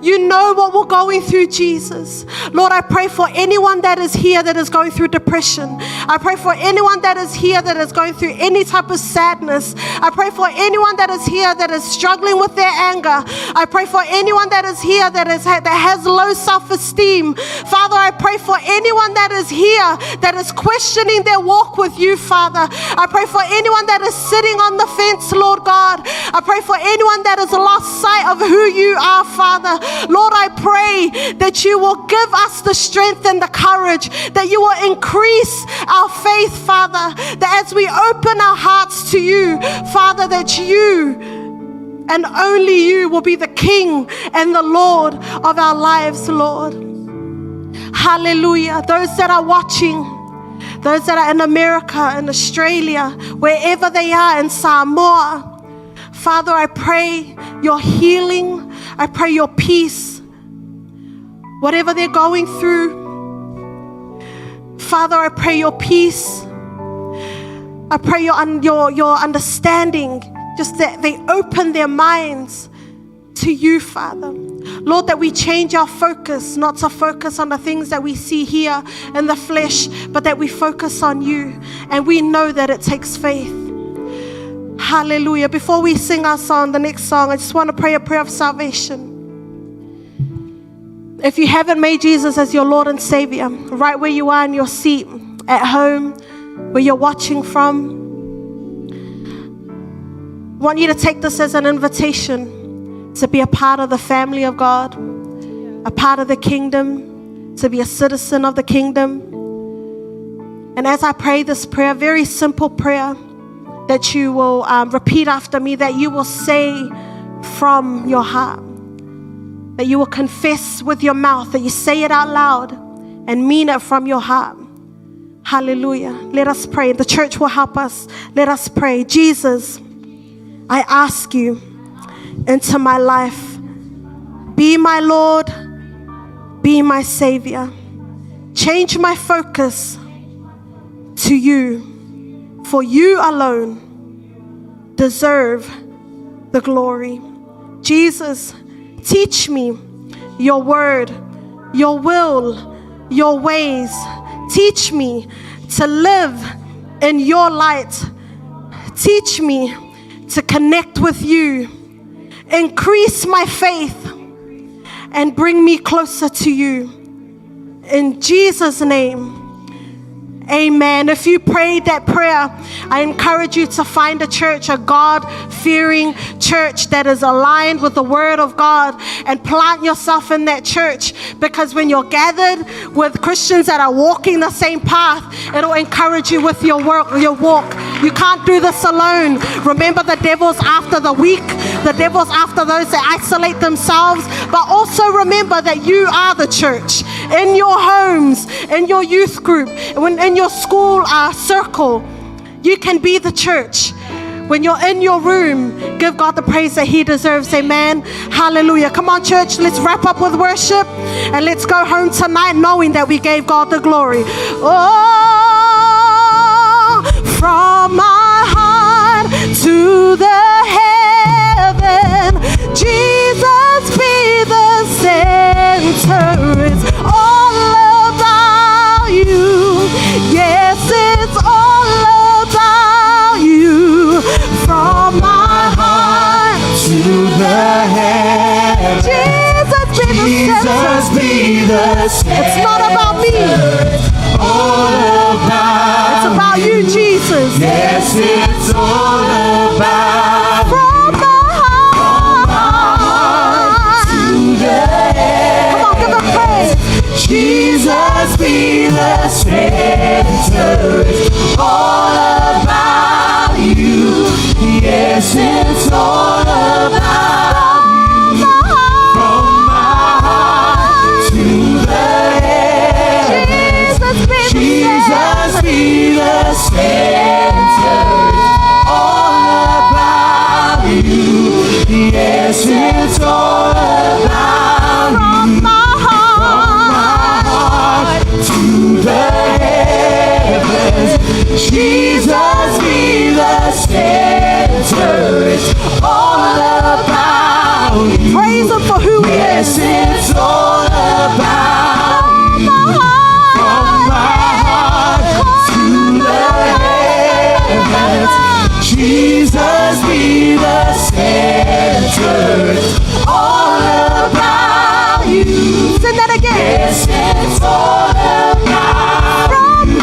You know what we're going through, Jesus. Lord, I pray for anyone that is here that is going through depression. I pray for anyone that is here that is going through any type of sadness. I pray for anyone that is here that is struggling with their anger. I pray for anyone that is here that has low self-esteem. Father, I pray for anyone that is here that is questioning their walk with you, Father. I pray for anyone that is sitting on the fence, Lord God. I pray for anyone that has lost sight of who you are, Father. Lord, I pray that you will give us the strength and the courage, that you will increase our faith, Father, that as we open our hearts to you, Father, that you and only you will be the King and the Lord of our lives, Lord. Hallelujah. Those that are watching, those that are in America, in Australia, wherever they are, in Samoa, Father, I pray your healing. I pray your peace. Whatever they're going through, Father, I pray your peace. I pray your understanding, just that they open their minds to you, Father. Lord, that we change our focus, not to focus on the things that we see here in the flesh, but that we focus on you. And we know that it takes faith. Hallelujah. Before we sing our song, the next song, I just want to pray a prayer of salvation. If you haven't made Jesus as your Lord and Savior, right where you are in your seat, at home, where you're watching from, I want you to take this as an invitation to be a part of the family of God, a part of the kingdom, to be a citizen of the kingdom. And as I pray this prayer, very simple prayer, that you will repeat after me, that you will say from your heart, that you will confess with your mouth, that you say it out loud and mean it from your heart. Hallelujah. Let us pray. The church will help us. Let us pray. Jesus, I ask you into my life. Be my Lord. Be my Savior. Change my focus to you. For you alone deserve the glory. Jesus, teach me your word, your will, your ways. Teach me to live in your light. Teach me to connect with you. Increase my faith and bring me closer to you. In Jesus' name. Amen. If you prayed that prayer, I encourage you to find a church, a God-fearing church that is aligned with the Word of God, and plant yourself in that church, because when you're gathered with Christians that are walking the same path, it'll encourage you with your walk. You can't do this alone. Remember, the devil's after the weak. The devil's after those that isolate themselves. But also remember that you are the church. In your homes, in your youth group, in your school circle, you can be the church. When you're in your room, give God the praise that He deserves. Amen. Hallelujah. Come on, church, let's wrap up with worship and let's go home tonight knowing that we gave God the glory. Oh, from my heart to the heaven, Jesus be the center. It's all about you. Yes, it's all about you. From my heart To the heaven, Jesus be the center. It's not about me. all about. It's about you, Jesus. Yes, it's all about. From my heart To the heaven, come on, give Him praise. Jesus be the center. It's all about you. Yes, it's all about you. From my heart to the heaven, Jesus be the center. All about you. Yes, it's all about you. From my heart To the heavens, Jesus be the center. It's all about you. praise Him for who He Yes, is. it's all about you. From my heart to the heavens, Jesus be the center. It's all about you. Sing that again. Yes, it's all about From the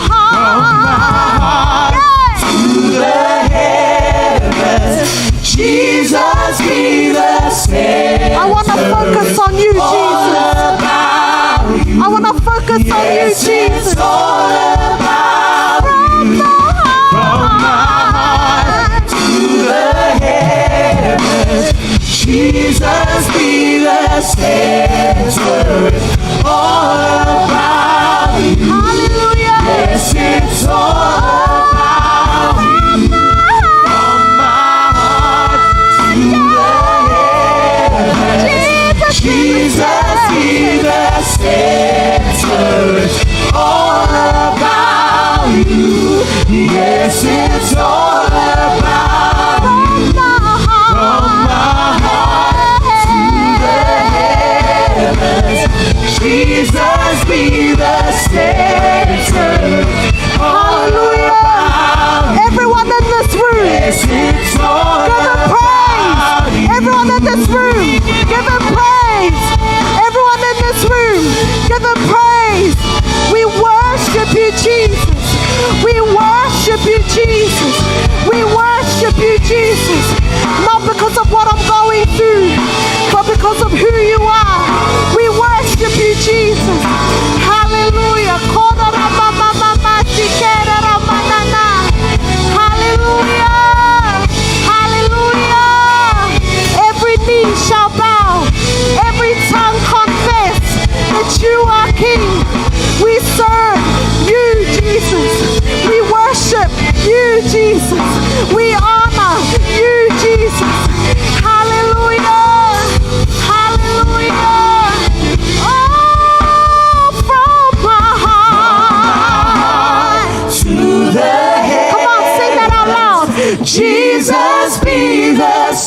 heart. to the heavens, Jesus be the center. I want to focus on you, All Jesus. about you. I want to focus on you, Yes, Jesus. it's all about From you. the From my heart heart to the heavens,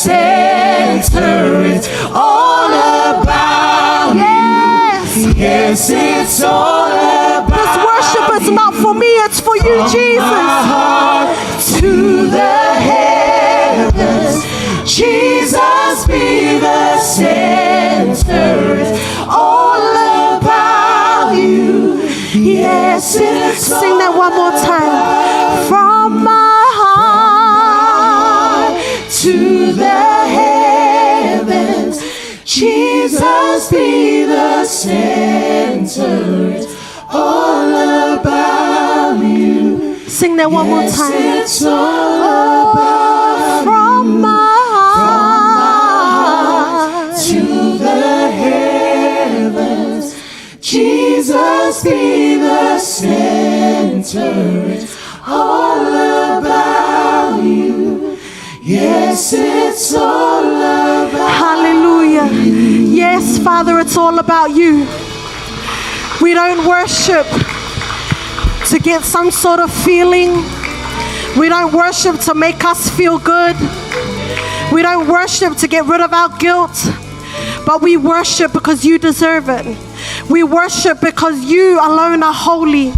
center. It's all about you. Yes, it's all about you. This worship is not for me, it's for you, Jesus. My heart to the heavens, Jesus be the center. It's all about you. Yes, it's Sing that one more time. From my heart to the heavens, Jesus be the center. It's all about you. Sing that one more time. It's all about From my heart to the heavens, Jesus be the center. It's all about you. Yes, it's all about Hallelujah. Yes, Father, it's all about you. We don't worship to get some sort of feeling. We don't worship to make us feel good. We don't worship to get rid of our guilt. But we worship because you deserve it. We worship because you alone are holy.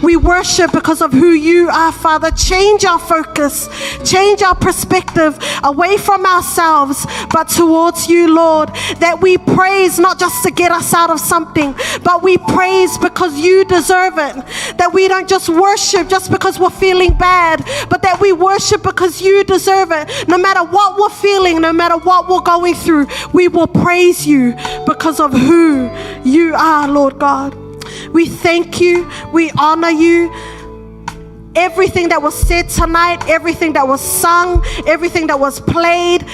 We worship because of who you are, Father. Change our focus, change our perspective away from ourselves, but towards you, Lord. That we praise not just to get us out of something, but we praise because you deserve it. That we don't just worship just because we're feeling bad, but that we worship because you deserve it. No matter what we're feeling, no matter what we're going through, we will praise you because of who you are, Lord God. We thank you. We honor you. Everything that was said tonight, everything that was sung, everything that was played,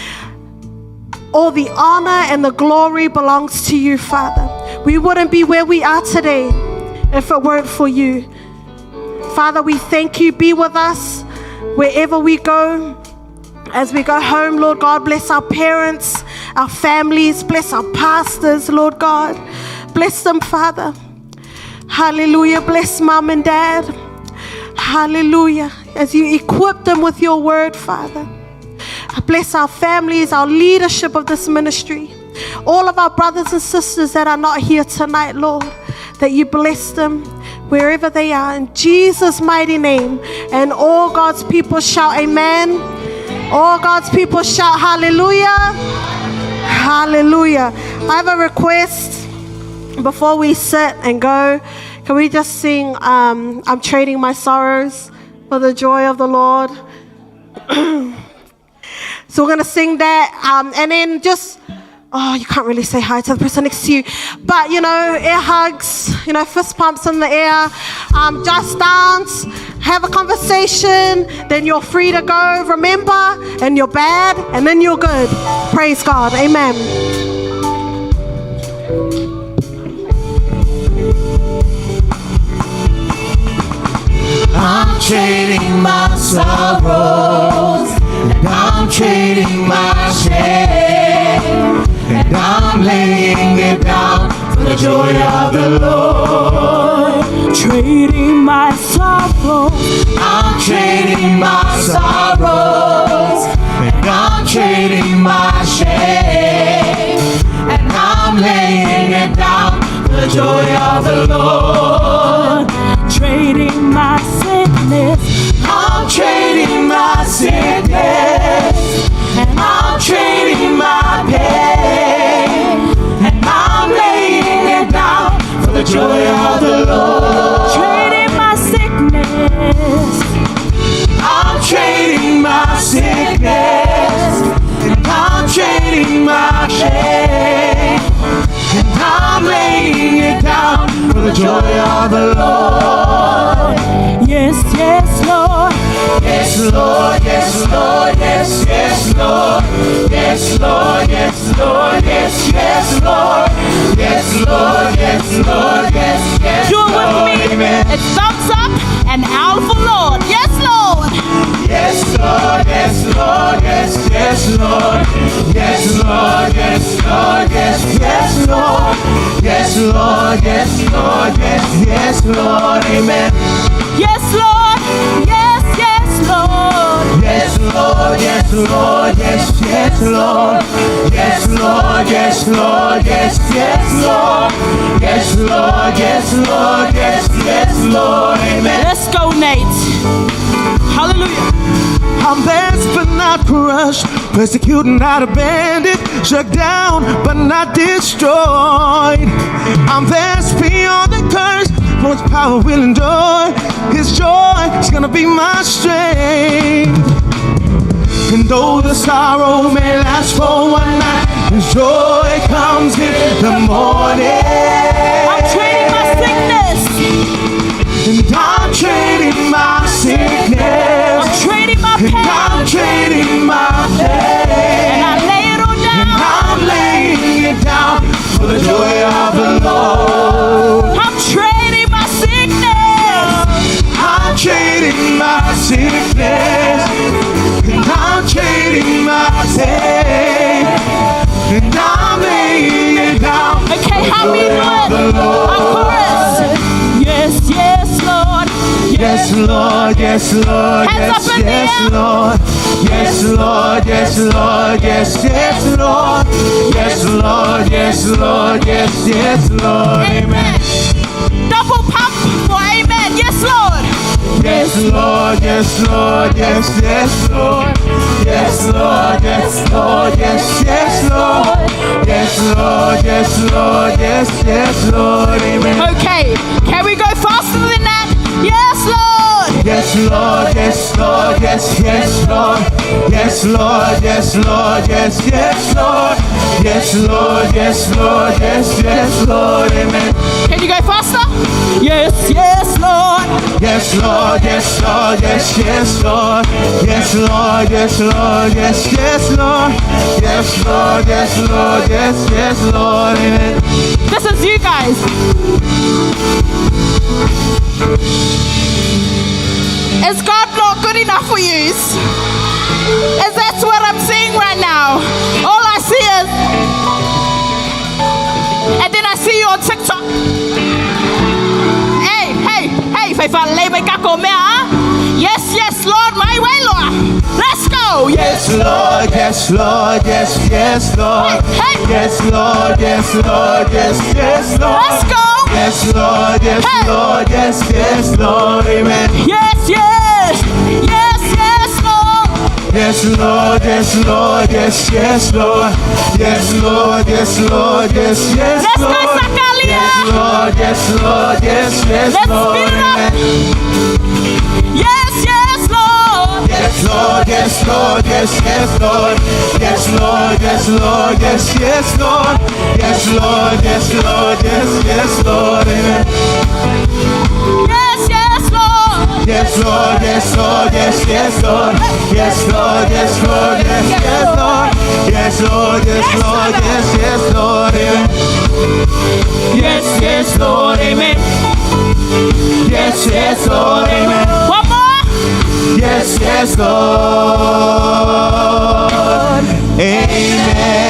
all the honor and the glory belongs to you, Father. We wouldn't be where we are today if it weren't for you. Father, we thank you. Be with us wherever we go. As we go home, Lord God, bless our parents, our families, bless our pastors, Lord God. Bless them, Father. Hallelujah. Bless mom and dad. Hallelujah. As you equip them with your word, Father. Bless our families, our leadership of this ministry. All of our brothers and sisters that are not here tonight, Lord, that you bless them wherever they are. In Jesus' mighty name. And all God's people shout amen. All God's people shout hallelujah. Hallelujah. I have a request before we sit and go. Can we just sing I'm trading my sorrows for the joy of the Lord? So we're going to sing that. And then just, you can't really say hi to the person next to you. But, air hugs, fist pumps in the air. Just dance, have a conversation. Then you're free to go. Remember, and you're bad, and then you're good. Praise God. Amen. I'm trading my sorrows, and I'm trading my shame, and I'm laying it down for the joy of the Lord. Trading my sorrows. I'm trading my sorrows, and I'm trading my shame, and I'm laying it down for the joy of the Lord. Trading my sickness. I'm trading my sickness, and I'm trading my pain, and I'm laying it down for the joy of the Lord. Trading my sickness. I'm trading my sickness, and I'm trading my pain, and I'm laying it down for the joy of the Lord. Yes, yes, Lord. Yes, Lord, yes, Lord, yes, yes, Lord. Yes, Lord, yes, Lord, yes, yes, Lord. Yes, Lord, yes, Lord, yes, yes, Do it Lord. with me. Amen. It's thumbs up and out for Lord. Yes, Lord. Yes, Lord, yes, Lord, yes, yes, Lord. Yes, Lord, yes, Lord, yes, yes, Lord. Yes, Lord, yes, Lord, yes, yes, Lord. Amen. Yes, Lord. Yes, yes, Lord. Yes, Lord, yes, Lord, yes, yes, Lord. Yes, Lord, yes, Lord, yes, yes, Lord. Yes, Lord, yes, Lord, yes, yes, Lord. Amen. Let's go, Nate. Hallelujah. I'm blessed but not crushed, persecuted, not abandoned, struck down but not destroyed. I'm blessed beyond the curse, for His power will endure. His joy is gonna be my strength. And though the sorrow may last for one night, His joy comes in the morning. I'm trading my sickness. And I'm trading my sickness. I'm trading my And pain. I'm trading my pain. And I lay it all down. I'm laying it down for the joy of the Lord. I'm trading my sickness. I'm trading my sickness. And I'm trading my pain. And I'm laying it down Okay, for how the many joy of the do it? Lord. Our chorus. Yes, yes, Lord. Yes, Lord, yes, Lord, Hands yes, up in the yes, air. Lord. Yes, Lord, yes, Lord, yes, yes, Lord. Yes, Lord, yes, Lord, yes, yes, Lord. Amen. Double pump for amen. Yes, Lord. Yes, Lord, yes, Lord, yes, yes, Lord. Yes, Lord, yes, Lord, yes, yes, Lord. Yes, Lord, yes, Lord, yes, yes, Lord. Amen. Okay, can we go faster than that? Yes, Lord. Yes, Lord, yes, Lord, yes, yes, Lord. Yes, Lord, yes, Lord, yes, yes, Lord. Yes, Lord, yes, Lord, yes, yes, Lord. Amen. Can you go faster? Yes, yes, Lord. Yes, Lord, yes, Lord, yes, yes, Lord. Yes, Lord, yes, Lord, yes, yes, Lord. Yes, Lord, yes, Lord, yes, yes, Lord. Amen. This is you guys. Is God not good enough for you? Is that what I'm seeing right now? All I see is, and then I see you on TikTok. Hey, hey, hey, yes, yes, Lord, my way, Lord. Let's go. Yes, Lord, yes, Lord, yes, yes, Lord. Hey, hey. Yes, Lord, yes, Lord, yes, yes, Lord. Let's go. Yes, Lord, yes, Hey. Lord, yes, yes, Lord. Amen. Yes, yes, yes, yes, Lord. Yes, Lord, yes, Lord, yes, yes, Lord. Yes, Lord, yes, Lord, yes, yes, Let's go, Lord. Sakalia. Yes, Lord, yes, Lord, yes, yes, Let's Lord. speed it up. Amen. Yes, yes, Lord. Yes, Lord, yes, Lord, yes, yes, Lord. Yes, Lord, yes, Lord, yes, yes, Lord. Yes, Lord, yes, Lord, yes, yes, Lord. Amen. Yes, yes, Lord. Yes, Lord, yes, Lord, yes, yes, Lord. Yes, Lord, yes, Lord, yes, yes, Lord. Yes, Lord, yes, Lord, yes, yes, Lord. Amen. Yes, yes, Lord, amen. Yes, yes, Lord, amen. One more. Yes, yes, Lord. Amen.